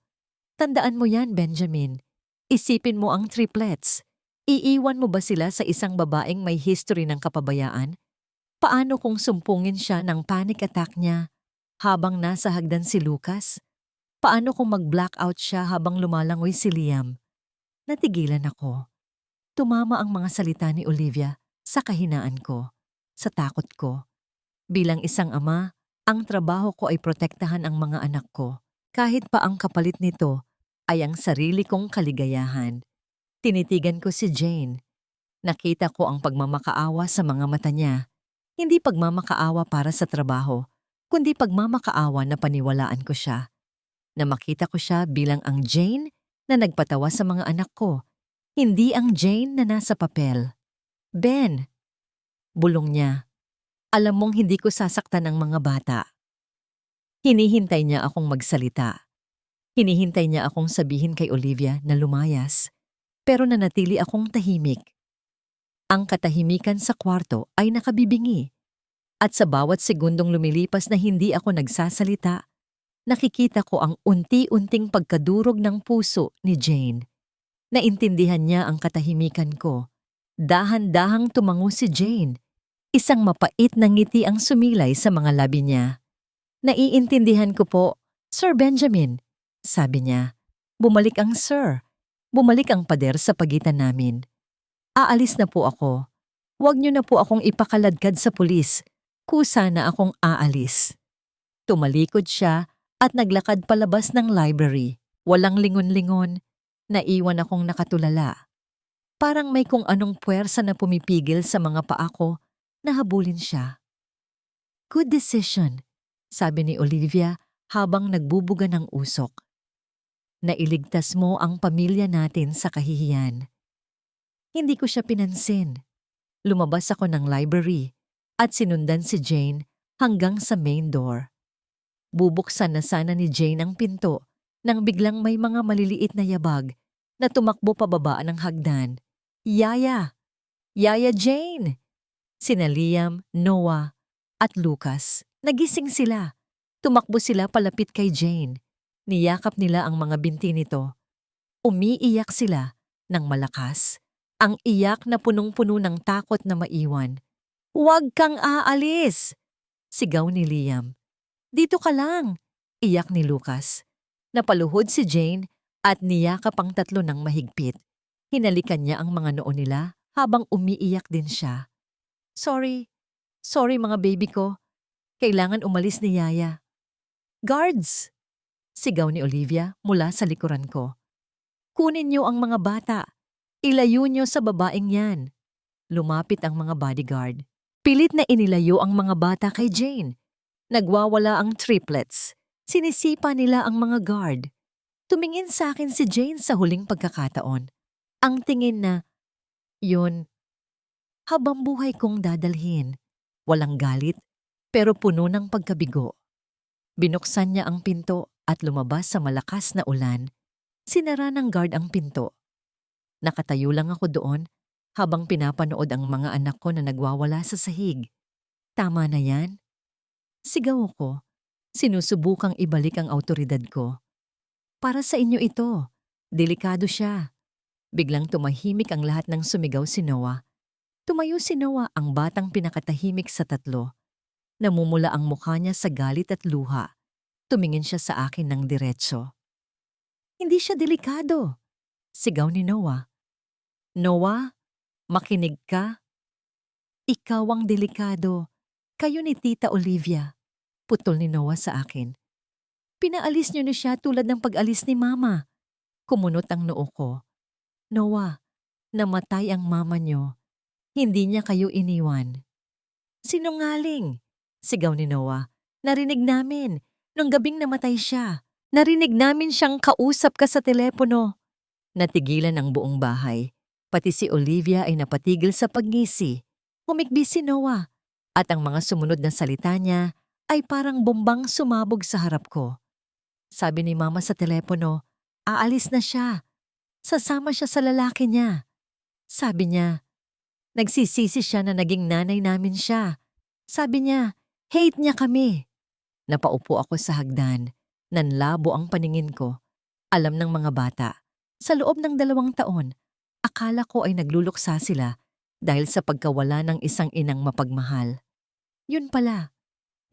Tandaan mo yan, Benjamin. Isipin mo ang triplets. Iiwan mo ba sila sa isang babaeng may history ng kapabayaan? Paano kung sumpungin siya ng panic attack niya habang nasa hagdan si Lucas? Paano kung mag-blackout siya habang lumalangoy si Liam? Natigilan ako. Tumama ang mga salita ni Olivia sa kahinaan ko, sa takot ko. Bilang isang ama, ang trabaho ko ay protektahan ang mga anak ko. Kahit pa ang kapalit nito ay ang sarili kong kaligayahan. Tinitigan ko si Jane. Nakita ko ang pagmamakaawa sa mga mata niya. Hindi pagmamakaawa para sa trabaho, kundi pagmamakaawa na paniwalaan ko siya. Na makita ko siya bilang ang Jane na nagpatawa sa mga anak ko, hindi ang Jane na nasa papel. Ben, bulong niya. Alam mong hindi ko sasaktan ang mga bata. Hinihintay niya akong magsalita. Hinihintay niya akong sabihin kay Olivia na lumayas. Pero nanatili akong tahimik. Ang katahimikan sa kwarto ay nakabibingi. At sa bawat segundong lumilipas na hindi ako nagsasalita, nakikita ko ang unti-unting pagkadurog ng puso ni Jane. Naintindihan niya ang katahimikan ko. Dahan-dahang tumango si Jane. Isang mapait na ngiti ang sumilay sa mga labi niya. Naiintindihan ko po, Sir Benjamin, sabi niya. Bumalik ang sir. Bumalik ang pader sa pagitan namin. Aalis na po ako. Huwag niyo na po akong ipakaladkad sa pulis. Kusa na akong aalis. Tumalikod siya at naglakad palabas ng library. Walang lingon-lingon. Naiwan akong nakatulala. Parang may kung anong puwersa na pumipigil sa mga paa ko na habulin siya. Good decision, sabi ni Olivia habang nagbubuga ng usok. Nailigtas mo ang pamilya natin sa kahihiyan. Hindi ko siya pinansin. Lumabas ako ng library at sinundan si Jane hanggang sa main door. Bubuksan na sana ni Jane ang pinto nang biglang may mga maliliit na yabag na tumakbo pababa ng hagdan. Yaya! Yaya Jane! Sina Liam, Noah at Lucas. Nagising sila. Tumakbo sila palapit kay Jane. Niyakap nila ang mga binti nito. Umiiyak sila ng malakas. Ang iyak na punong-puno ng takot na maiwan. Huwag kang aalis! Sigaw ni Liam. Dito ka lang! Iyak ni Lucas. Napaluhod si Jane at niyakap ang tatlo ng mahigpit. Hinalikan niya ang mga noo nila habang umiiyak din siya. Sorry. Sorry mga baby ko. Kailangan umalis ni Yaya. Guards! Sigaw ni Olivia mula sa likuran ko. Kunin niyo ang mga bata. Ilayo niyo sa babaeng yan. Lumapit ang mga bodyguard. Pilit na inilayo ang mga bata kay Jane. Nagwawala ang triplets. Sinisipa nila ang mga guard. Tumingin sa akin si Jane sa huling pagkakataon. Ang tingin na, yun, habang buhay kong dadalhin. Walang galit, pero puno ng pagkabigo. Binuksan niya ang pinto at lumabas sa malakas na ulan. Sinara ng guard ang pinto. Nakatayo lang ako doon habang pinapanood ang mga anak ko na nagwawala sa sahig. Tama na yan? Sigaw ko. Sinusubukang ibalik ang awtoridad ko. Para sa inyo ito. Delikado siya. Biglang tumahimik ang lahat ng sumigaw si Noah. Tumayo si Noah, ang batang pinakatahimik sa tatlo. Namumula ang mukha niya sa galit at luha. Tumingin siya sa akin ng diretso. Hindi siya delikado. Sigaw ni Noah. Noah, makinig ka. Ikaw ang delikado. Kayo ni Tita Olivia. Putol ni Noah sa akin. Pinaalis niyo na siya tulad ng pag-alis ni Mama. Kumunot ang noo ko. Noah, namatay ang mama niyo. Hindi niya kayo iniwan. Sinungaling! Sigaw ni Noah. Narinig namin. Nung gabing namatay siya. Narinig namin siyang kausap ka sa telepono. Natigilan ang buong bahay. Pati si Olivia ay napatigil sa pagngisi. Humikbi si Noah. At ang mga sumunod na salita niya ay parang bombang sumabog sa harap ko. Sabi ni Mama sa telepono, aalis na siya. Sasama siya sa lalaki niya. Sabi niya, nagsisisi siya na naging nanay namin siya. Sabi niya, hate niya kami. Napaupo ako sa hagdan. Nanlabo ang paningin ko. Alam ng mga bata. Sa loob ng 2 taon, akala ko ay nagluluksa sila dahil sa pagkawala ng isang inang mapagmahal. Yun pala.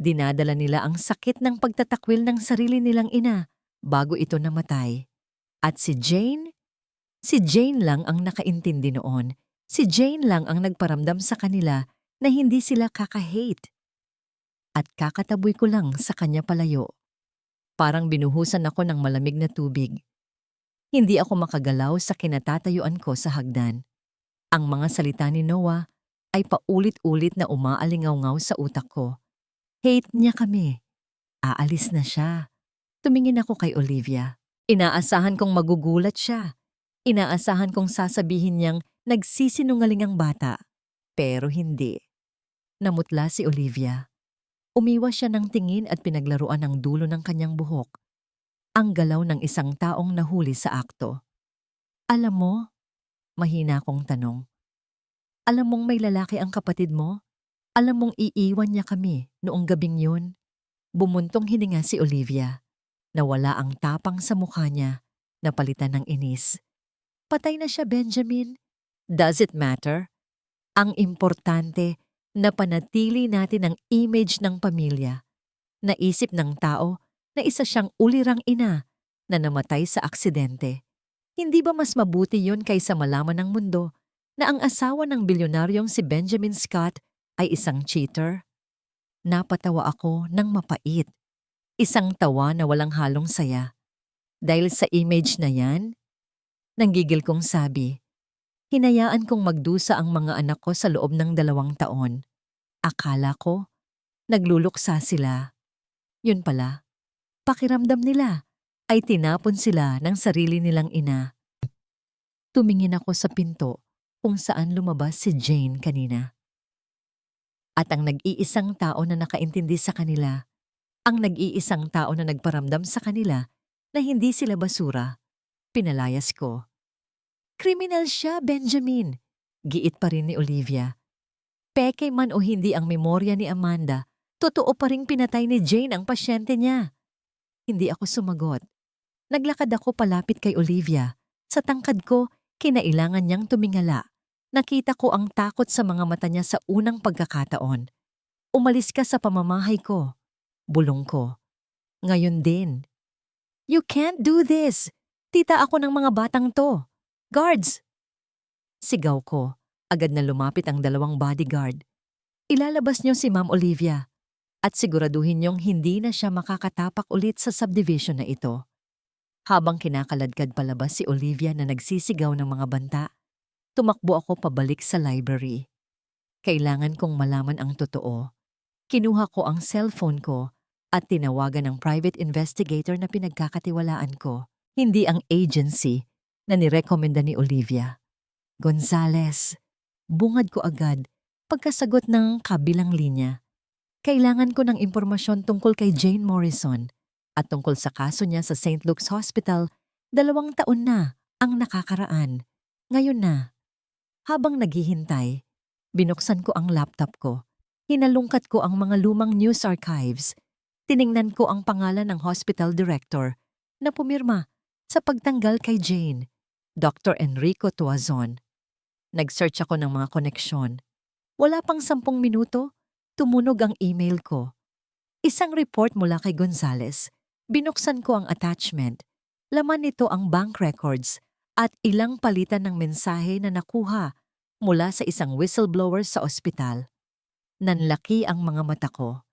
Dinadala nila ang sakit ng pagtatakwil ng sarili nilang ina bago ito namatay. At si Jane lang ang nakaintindi noon. Si Jane lang ang nagparamdam sa kanila na hindi sila kaka-hate. At kakataboy ko lang sa kanya palayo. Parang binuhusan ako ng malamig na tubig. Hindi ako makagalaw sa kinatatayuan ko sa hagdan. Ang mga salita ni Noah ay paulit-ulit na umaalingaw-ngaw sa utak ko. Hate niya kami. Aalis na siya. Tumingin ako kay Olivia. Inaasahan kong magugulat siya. Inaasahan kong sasabihin niyang nagsisinungaling ang bata. Pero hindi. Namutla si Olivia. Umiwas siya ng tingin at pinaglaruan ang dulo ng kanyang buhok. Ang galaw ng isang taong nahuli sa akto. Alam mo? Mahina kong tanong. Alam mong may lalaki ang kapatid mo? Alam mong iiwan niya kami noong gabing yun? Bumuntong hininga si Olivia. Nawala ang tapang sa mukha niya, napalitan ng inis. Patay na siya, Benjamin. Does it matter? Ang importante, napanatili natin ang image ng pamilya. Naisip ng tao na isa siyang ulirang ina na namatay sa aksidente. Hindi ba mas mabuti yun kaysa malaman ng mundo na ang asawa ng bilyonaryong si Benjamin Scott ay isang cheater? Napatawa ako ng mapait. Isang tawa na walang halong saya. Dahil sa image na yan, nanggigil kong sabi, hinayaan kong magdusa ang mga anak ko sa loob ng 2 taon. Akala ko, nagluluksa sila. Yun pala, pakiramdam nila ay tinapon sila ng sarili nilang ina. Tumingin ako sa pinto kung saan lumabas si Jane kanina. At ang nag-iisang tao na nakaintindi sa kanila, ang nag-iisang tao na nagparamdam sa kanila na hindi sila basura, pinalayas ko. Kriminal siya, Benjamin. Giit pa rin ni Olivia. Peke man o hindi ang memorya ni Amanda, totoo pa ring pinatay ni Jane ang pasyente niya. Hindi ako sumagot. Naglakad ako palapit kay Olivia. Sa tangkad ko, kinailangan niyang tumingala. Nakita ko ang takot sa mga mata niya sa unang pagkakataon. Umalis ka sa pamamahay ko. Bulong ko. Ngayon din. You can't do this! Tita ako ng mga batang to. Guards! Sigaw ko. Agad na lumapit ang 2 bodyguard. Ilalabas niyo si Ma'am Olivia at siguraduhin niyong hindi na siya makakatapak ulit sa subdivision na ito. Habang kinakaladkad palabas si Olivia na nagsisigaw ng mga banta, tumakbo ako pabalik sa library. Kailangan kong malaman ang totoo. Kinuha ko ang cellphone ko at tinawagan ng private investigator na pinagkakatiwalaan ko, hindi ang agency na nirekomenda ni Olivia. Gonzales. Bungad ko agad pagkasagot ng kabilang linya. Kailangan ko ng impormasyon tungkol kay Jane Morrison at tungkol sa kaso niya sa St. Luke's Hospital. 2 taon na ang nakakaraan. Ngayon na. Habang naghihintay, binuksan ko ang laptop ko. Hinalungkat ko ang mga lumang news archives. Tiningnan ko ang pangalan ng hospital director na pumirma sa pagtanggal kay Jane, Dr. Enrico Tuazon. Nag-search ako ng mga koneksyon. Wala pang 10 minuto, tumunog ang email ko. Isang report mula kay Gonzales. Binuksan ko ang attachment. Laman nito ang bank records at ilang palitan ng mensahe na nakuha mula sa isang whistleblower sa ospital. Nanlaki ang mga mata ko.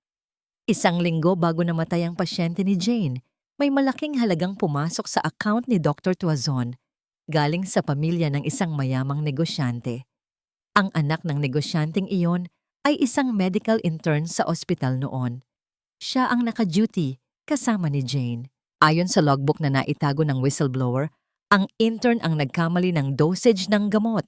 1 linggo bago namatay ang pasyente ni Jane, may malaking halagang pumasok sa account ni Dr. Tuazon, galing sa pamilya ng isang mayamang negosyante. Ang anak ng negosyanteng iyon ay isang medical intern sa ospital noon. Siya ang naka-duty kasama ni Jane. Ayon sa logbook na naitago ng whistleblower, ang intern ang nagkamali ng dosage ng gamot.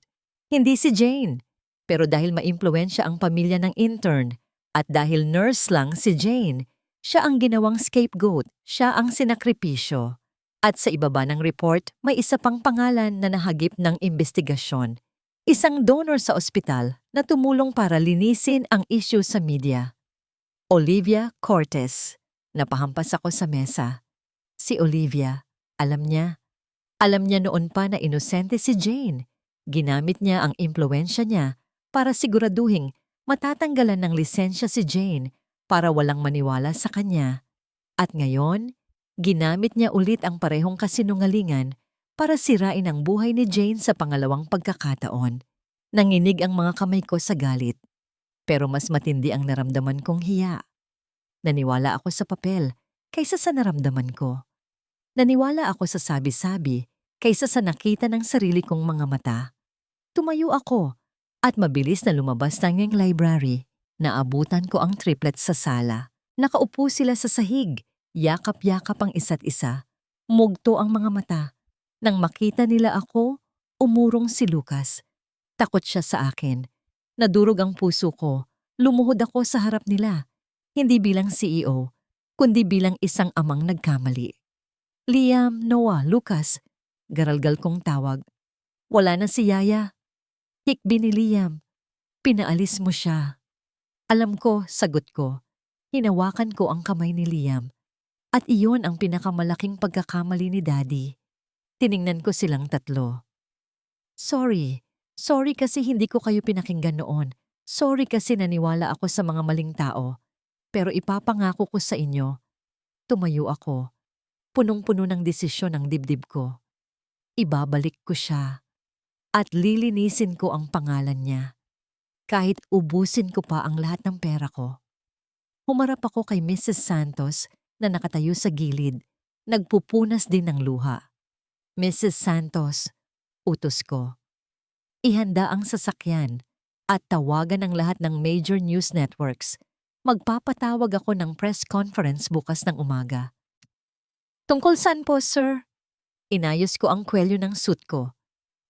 Hindi si Jane. Pero dahil maimpluwensya ang pamilya ng intern at dahil nurse lang si Jane, siya ang ginawang scapegoat, siya ang sinakripisyo. At sa ibaba ng report, may isa pang pangalan na nahagip ng investigasyon. Isang donor sa ospital na tumulong para linisin ang issue sa media. Olivia Cortez. Napahampas ako sa mesa. Si Olivia, alam niya noon pa na inosente si Jane. Ginamit niya ang impluwensya niya para siguraduhing matatanggalan ng lisensya si Jane para walang maniwala sa kanya. At ngayon, ginamit niya ulit ang parehong kasinungalingan para sirain ang buhay ni Jane sa pangalawang pagkakataon. Nanginig ang mga kamay ko sa galit. Pero mas matindi ang naramdaman kong hiya. Naniwala ako sa papel kaysa sa naramdaman ko. Naniwala ako sa sabi-sabi kaysa sa nakita ng sarili kong mga mata. Tumayo ako at mabilis na lumabas ng library. Naabutan ko ang triplets sa sala. Nakaupo sila sa sahig, yakap-yakap ang isa't isa. Mugto ang mga mata. Nang makita nila ako, umurong si Lucas. Takot siya sa akin. Nadurog ang puso ko. Lumuhod ako sa harap nila. Hindi bilang CEO, kundi bilang isang amang nagkamali. Liam, Noah, Lucas. Garalgal kong tawag. Wala na si Yaya. Hikbi ni Liam. Pinaalis mo siya. Alam ko, sagot ko. Hinawakan ko ang kamay ni Liam. At iyon ang pinakamalaking pagkakamali ni Daddy. Tiningnan ko silang tatlo. Sorry kasi hindi ko kayo pinakinggan noon. Sorry kasi naniwala ako sa mga maling tao. Pero ipapangako ko sa inyo, tumayo ako. Punong-puno ng desisyon ang dibdib ko. Ibabalik ko siya. At lilinisin ko ang pangalan niya. Kahit ubusin ko pa ang lahat ng pera ko. Humarap ako kay Mrs. Santos na nakatayo sa gilid. Nagpupunas din ng luha. Mrs. Santos, utos ko. Ihanda ang sasakyan at tawagan ang lahat ng major news networks. Magpapatawag ako ng press conference bukas ng umaga. Tungkol saan po, sir? Inayos ko ang kwelyo ng suit ko.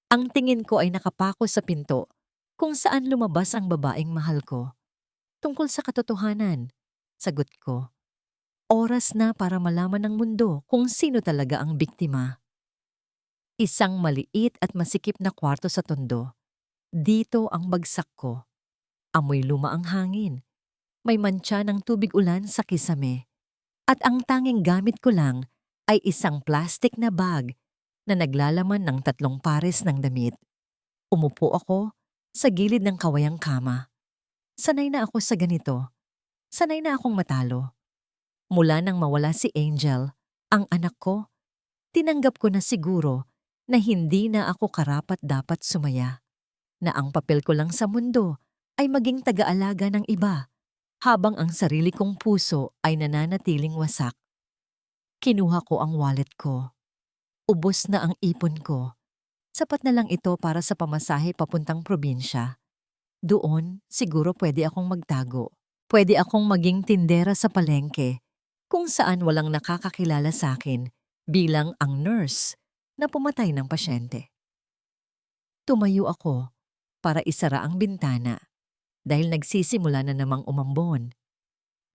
Ang tingin ko ay nakapako sa pinto kung saan lumabas ang babaeng mahal ko. Tungkol sa katotohanan, sagot ko. Oras na para malaman ng mundo kung sino talaga ang biktima. Isang maliit at masikip na kwarto sa tondo. Dito ang bagsak ko. Amoy luma ang hangin. May mantsa ng tubig ulan sa kisame. At ang tanging gamit ko lang ay isang plastic na bag na naglalaman ng 3 pares ng damit. Umupo ako sa gilid ng kawayang kama. Sanay na ako sa ganito. Sanay na akong matalo. Mula nang mawala si Angel, ang anak ko, tinanggap ko na siguro na hindi na ako karapat-dapat sumaya. Na ang papel ko lang sa mundo ay maging taga-alaga ng iba, habang ang sarili kong puso ay nananatiling wasak. Kinuha ko ang wallet ko. Ubos na ang ipon ko. Sapat na lang ito para sa pamasahe papuntang probinsya. Doon, siguro pwede akong magtago. Pwede akong maging tindera sa palengke, kung saan walang nakakakilala sa akin bilang ang nurse na pumatay ng pasyente. Tumayo ako para isara ang bintana dahil nagsisimula na namang umambon.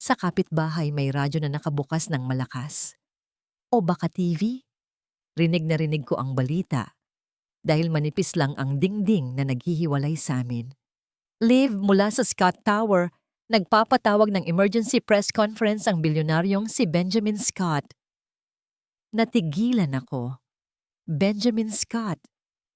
Sa kapitbahay may radyo na nakabukas ng malakas. O baka TV? Rinig na rinig ko ang balita dahil manipis lang ang dingding na naghihiwalay sa amin. Live mula sa Scott Tower, nagpapatawag ng emergency press conference ang bilyonaryong si Benjamin Scott. Natigilan ako. Benjamin Scott.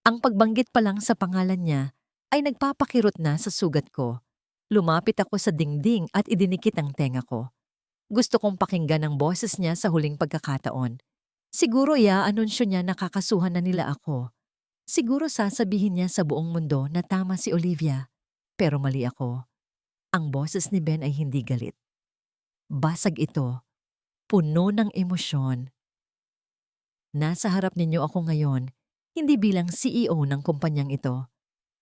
Ang pagbanggit pa lang sa pangalan niya ay nagpapakirot na sa sugat ko. Lumapit ako sa dingding at idinikit ang tenga ko. Gusto kong pakinggan ang boses niya sa huling pagkakataon. Siguro i-aanunsyo niya na kakasuhan na nila ako. Siguro sasabihin niya sa buong mundo na tama si Olivia. Pero mali ako. Ang boses ni Ben ay hindi galit. Basag ito. Puno ng emosyon. Nasa harap ninyo ako ngayon, hindi bilang CEO ng kumpanyang ito,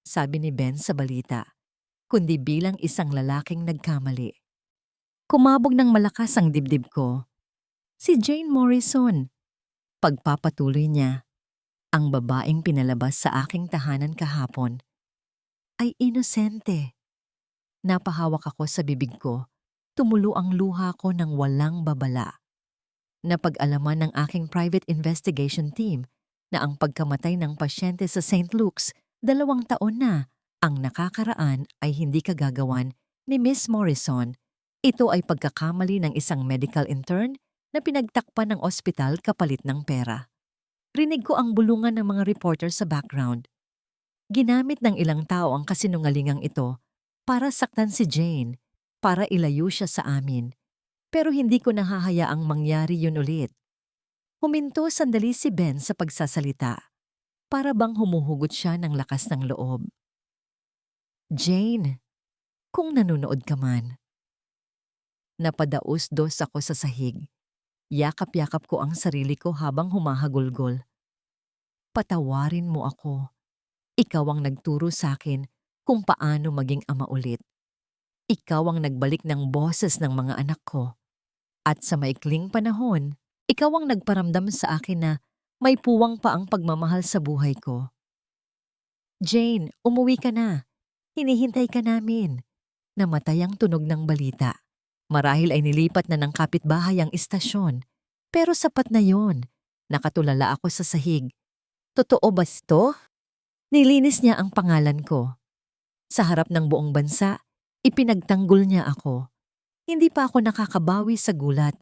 sabi ni Ben sa balita, kundi bilang isang lalaking nagkamali. Kumabog ng malakas ang dibdib ko. Si Jane Morrison. Pagpapatuloy niya, ang babaeng pinalabas sa aking tahanan kahapon ay inosente. Napahawak ako sa bibig ko, tumulo ang luha ko ng walang babala. Napag-alaman ng aking private investigation team na ang pagkamatay ng pasyente sa St. Luke's 2 taon na ang nakakaraan ay hindi kagagawan ni Miss Morrison. Ito ay pagkakamali ng isang medical intern na pinagtakpan ng ospital kapalit ng pera. Rinig ko ang bulungan ng mga reporter sa background. Ginamit ng ilang tao ang kasinungalingang ito para saktan si Jane, para ilayo siya sa amin. Pero hindi ko nahahayaang mangyari yun ulit. Huminto sandali si Ben sa pagsasalita. Para bang humuhugot siya ng lakas ng loob. Jane, kung nanonood ka man. Napadaos-dos ako sa sahig. Yakap-yakap ko ang sarili ko habang humahagulgol. Patawarin mo ako. Ikaw ang nagturo sa akin kung paano maging ama ulit. Ikaw ang nagbalik ng boses ng mga anak ko. At sa maikling panahon, ikaw ang nagparamdam sa akin na may puwang pa ang pagmamahal sa buhay ko. Jane, umuwi ka na. Hinihintay ka namin. Namatay ang tunog ng balita. Marahil ay nilipat na ng kapitbahay ang istasyon. Pero sapat na yon. Nakatulala ako sa sahig. Totoo ba ito? Nilinis niya ang pangalan ko. Sa harap ng buong bansa, ipinagtanggol niya ako. Hindi pa ako nakakabawi sa gulat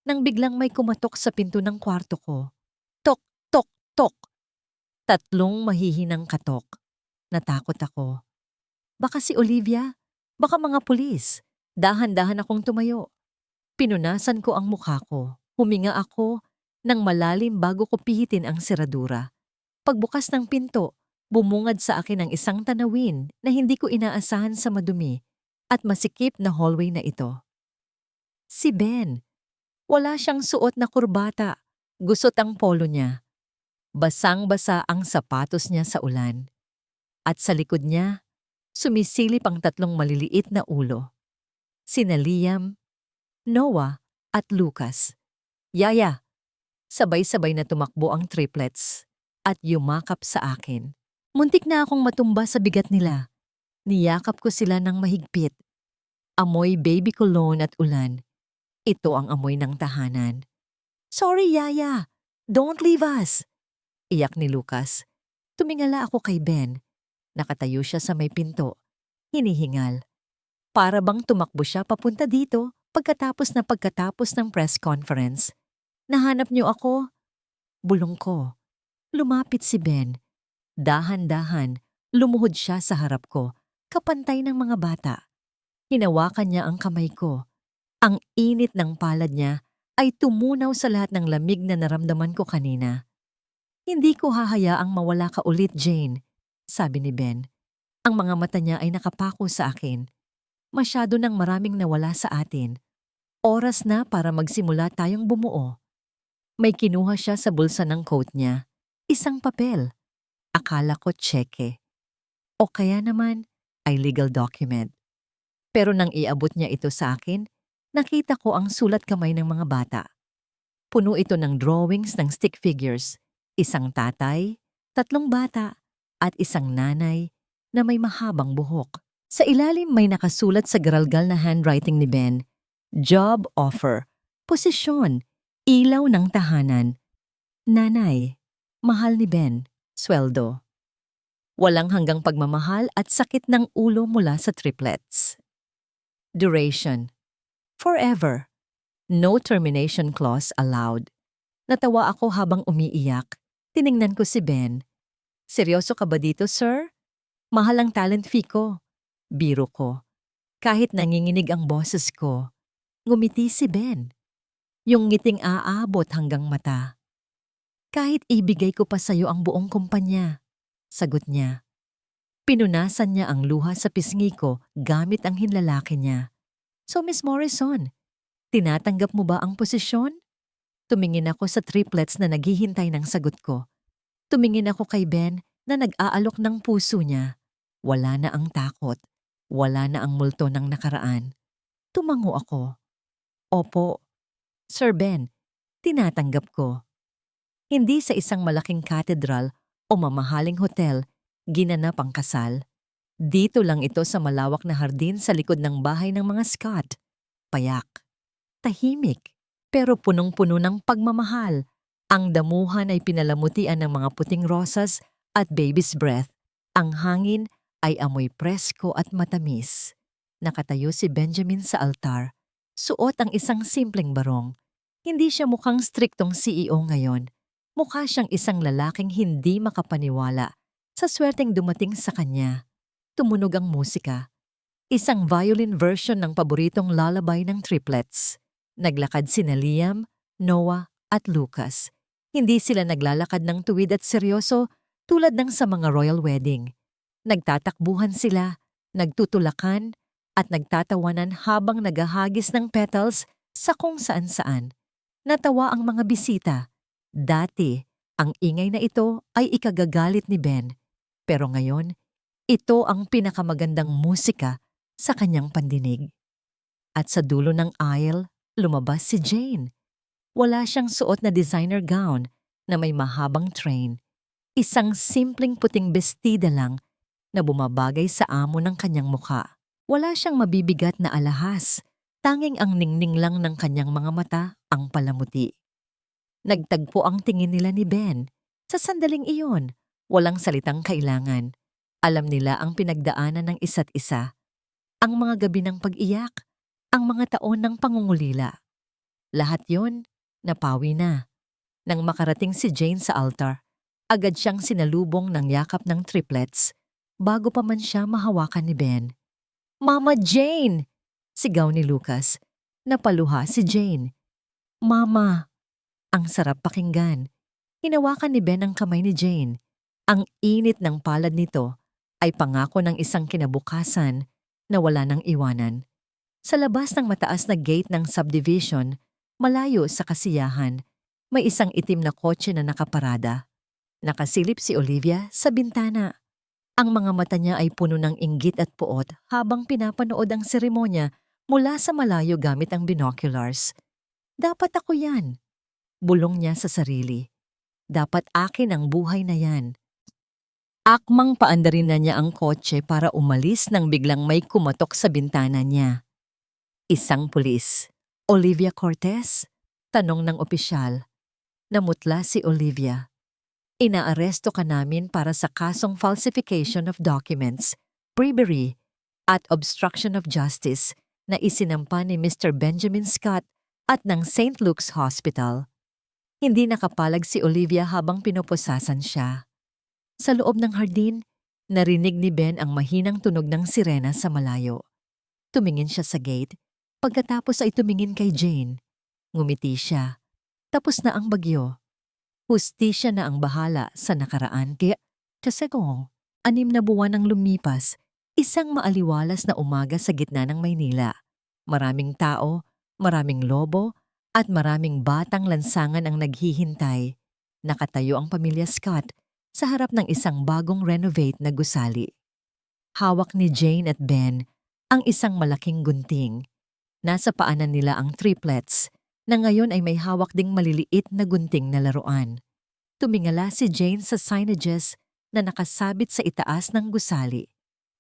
nang biglang may kumatok sa pinto ng kwarto ko. Tok, tok, tok. 3 mahihinang katok. Natakot ako. Baka si Olivia, baka mga pulis. Dahan-dahan akong tumayo. Pinunasan ko ang mukha ko. Huminga ako ng malalim bago ko pihitin ang seradura. Pagbukas ng pinto, bumungad sa akin ang isang tanawin na hindi ko inaasahan sa madumi at masikip na hallway na ito. Si Ben. Wala siyang suot na kurbata. Gusot ang polo niya. Basang-basa ang sapatos niya sa ulan. At sa likod niya, sumisilip ang 3 maliliit na ulo. Sina Liam, Noah at Lucas. Yaya, sabay-sabay na tumakbo ang triplets at yumakap sa akin. Muntik na akong matumba sa bigat nila. Niyakap ko sila ng mahigpit. Amoy baby cologne at ulan. Ito ang amoy ng tahanan. Sorry, Yaya. Don't leave us. Iyak ni Lucas. Tumingala ako kay Ben. Nakatayo siya sa may pinto. Hinihingal. Para bang tumakbo siya papunta dito pagkatapos ng press conference. Nahanap niyo ako? Bulong ko. Lumapit si Ben. Dahan-dahan, lumuhod siya sa harap ko, kapantay ng mga bata. Hinawakan niya ang kamay ko. Ang init ng palad niya ay tumunaw sa lahat ng lamig na naramdaman ko kanina. Hindi ko hahayaang mawala ka ulit, Jane, sabi ni Ben. Ang mga mata niya ay nakapako sa akin. Masyado nang maraming nawala sa atin. Oras na para magsimula tayong bumuo. May kinuha siya sa bulsa ng coat niya. Isang papel. Akala ko tseke. O kaya naman ay legal document. Pero nang iabot niya ito sa akin, nakita ko ang sulat kamay ng mga bata. Puno ito ng drawings ng stick figures. Isang tatay, 3 bata, at isang nanay na may mahabang buhok. Sa ilalim may nakasulat sa garalgal na handwriting ni Ben, job offer, posisyon, ilaw ng tahanan. Nanay, mahal ni Ben, sweldo. Walang hanggang pagmamahal at sakit ng ulo mula sa triplets. Duration, forever. No termination clause allowed. Natawa ako habang umiiyak. Tiningnan ko si Ben. Seryoso ka ba dito, sir? Mahal ang talent fee ko. Biro ko. Kahit nanginginig ang boses ko, ngumiti si Ben. Yung ngiting aabot hanggang mata. Kahit ibigay ko pa sa'yo ang buong kumpanya, sagot niya. Pinunasan niya ang luha sa pisngi ko gamit ang hinlalaki niya. So, Miss Morrison, tinatanggap mo ba ang posisyon? Tumingin ako sa triplets na naghihintay ng sagot ko. Tumingin ako kay Ben na nag-aalok ng puso niya. Wala na ang takot. Wala na ang multo ng nakaraan. Tumango ako. Opo, Sir Ben, tinatanggap ko. Hindi sa isang malaking katedral o mamahaling hotel ginanap ang kasal. Dito lang ito sa malawak na hardin sa likod ng bahay ng mga Scott. Payak. Tahimik. Pero punong-puno ng pagmamahal. Ang damuhan ay pinalamutian ng mga puting rosas at baby's breath. Ang hangin ay amoy presko at matamis. Nakatayo si Benjamin sa altar. Suot ang isang simpleng barong. Hindi siya mukhang striktong CEO ngayon. Mukha siyang isang lalaking hindi makapaniwala sa swerteng dumating sa kanya. Tumunog ang musika. Isang violin version ng paboritong lullaby ng triplets. Naglakad sina Liam, Noah at Lucas. Hindi sila naglalakad ng tuwid at seryoso tulad ng sa mga royal wedding. Nagtatakbuhan sila, nagtutulakan, at nagtatawanan habang naghahagis ng petals sa kung saan-saan. Natawa ang mga bisita. Dati, ang ingay na ito ay ikagagalit ni Ben. Pero ngayon, ito ang pinakamagandang musika sa kanyang pandinig. At sa dulo ng aisle, lumabas si Jane. Wala siyang suot na designer gown na may mahabang train. Isang simpleng puting bestida lang na bumabagay sa amo ng kanyang mukha. Wala siyang mabibigat na alahas. Tanging ang ningning lang ng kanyang mga mata ang palamuti. Nagtagpo ang tingin nila ni Ben. Sa sandaling iyon, walang salitang kailangan. Alam nila ang pinagdaanan ng isa't isa. Ang mga gabi ng pag-iyak, ang mga taon ng pangungulila. Lahat yon, napawi na. Nang makarating si Jane sa altar, agad siyang sinalubong ng yakap ng triplets bago pa man siya mahawakan ni Ben. Mama Jane! Sigaw ni Lucas. Napaluha si Jane. Mama! Ang sarap pakinggan. Hinawakan ni Ben ang kamay ni Jane. Ang init ng palad nito ay pangako ng isang kinabukasan na wala nang iwanan. Sa labas ng mataas na gate ng subdivision, malayo sa kasiyahan, may isang itim na kotse na nakaparada. Nakasilip si Olivia sa bintana. Ang mga mata niya ay puno ng inggit at puot habang pinapanood ang seremonya mula sa malayo gamit ang binoculars. Dapat ako yan. Bulong niya sa sarili. Dapat akin ang buhay na yan. Akmang paandarin na niya ang kotse para umalis nang biglang may kumatok sa bintana niya. Isang pulis. Olivia Cortez? Tanong ng opisyal. Namutla si Olivia. Inaaresto ka namin para sa kasong falsification of documents, bribery, at obstruction of justice na isinampa ni Mr. Benjamin Scott at ng St. Luke's Hospital. Hindi nakapalag si Olivia habang pinoposasan siya. Sa loob ng hardin, narinig ni Ben ang mahinang tunog ng sirena sa malayo. Tumingin siya sa gate, Pagkatapos ay tumingin kay Jane. Ngumiti siya. Tapos na ang bagyo. Hustisya na ang bahala sa nakaraan. Kasi kung 6 na buwan ang lumipas, isang maaliwalas na umaga sa gitna ng Maynila. Maraming tao, maraming lobo, at maraming batang lansangan ang naghihintay. Nakatayo ang pamilya Scott sa harap ng isang bagong renovate na gusali. Hawak ni Jane at Ben ang isang malaking gunting. Nasa paanan nila ang triplets na ngayon ay may hawak ding maliliit na gunting na laruan. Tumingala si Jane sa signages na nakasabit sa itaas ng gusali.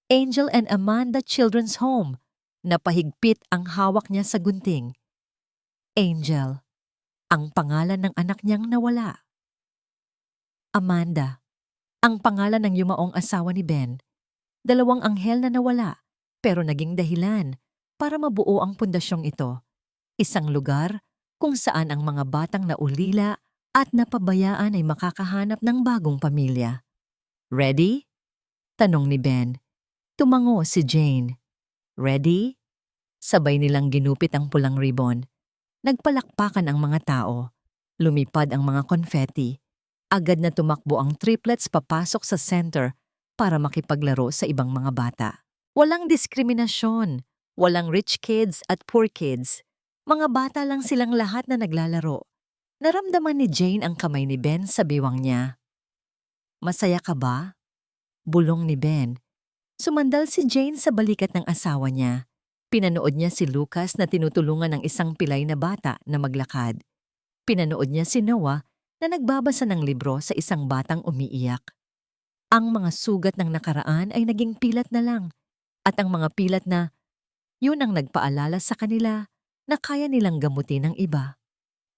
Angel and Amanda Children's Home. Napahigpit ang hawak niya sa gunting. Angel, ang pangalan ng anak niyang nawala. Amanda, ang pangalan ng yumaong asawa ni Ben. 2 anghel na nawala, pero naging dahilan para mabuo ang pundasyong ito. Isang lugar kung saan ang mga batang naulila at napabayaan ay makakahanap ng bagong pamilya. Ready? Tanong ni Ben. Tumango si Jane. Ready? Sabay nilang ginupit ang pulang ribbon. Nagpalakpakan ang mga tao. Lumipad ang mga confetti. Agad na tumakbo ang triplets papasok sa center para makipaglaro sa ibang mga bata. Walang diskriminasyon. Walang rich kids at poor kids. Mga bata lang silang lahat na naglalaro. Naramdaman ni Jane ang kamay ni Ben sa biwang niya. Masaya ka ba? Bulong ni Ben. Sumandal si Jane sa balikat ng asawa niya. Pinanood niya si Lucas na tinutulungan ng isang pilay na bata na maglakad. Pinanood niya si Noah na nagbabasa ng libro sa isang batang umiiyak. Ang mga sugat ng nakaraan ay naging pilat na lang. At ang mga pilat na, yun ang nagpaalala sa kanila na kaya nilang gamutin ng iba.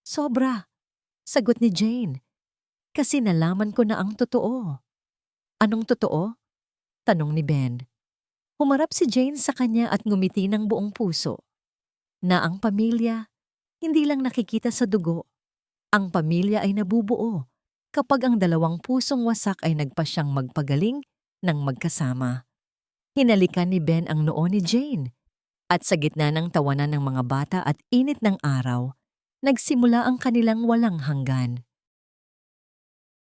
Sobra, sagot ni Jane. Kasi nalaman ko na ang totoo. Anong totoo? Tanong ni Ben. Humarap si Jane sa kanya at ngumiti ng buong puso. Na ang pamilya, hindi lang nakikita sa dugo. Ang pamilya ay nabubuo kapag ang 2 pusong wasak ay nagpasyang magpagaling ng magkasama. Hinalikan ni Ben ang noo ni Jane. At sa gitna ng tawanan ng mga bata at init ng araw, nagsimula ang kanilang walang hanggan.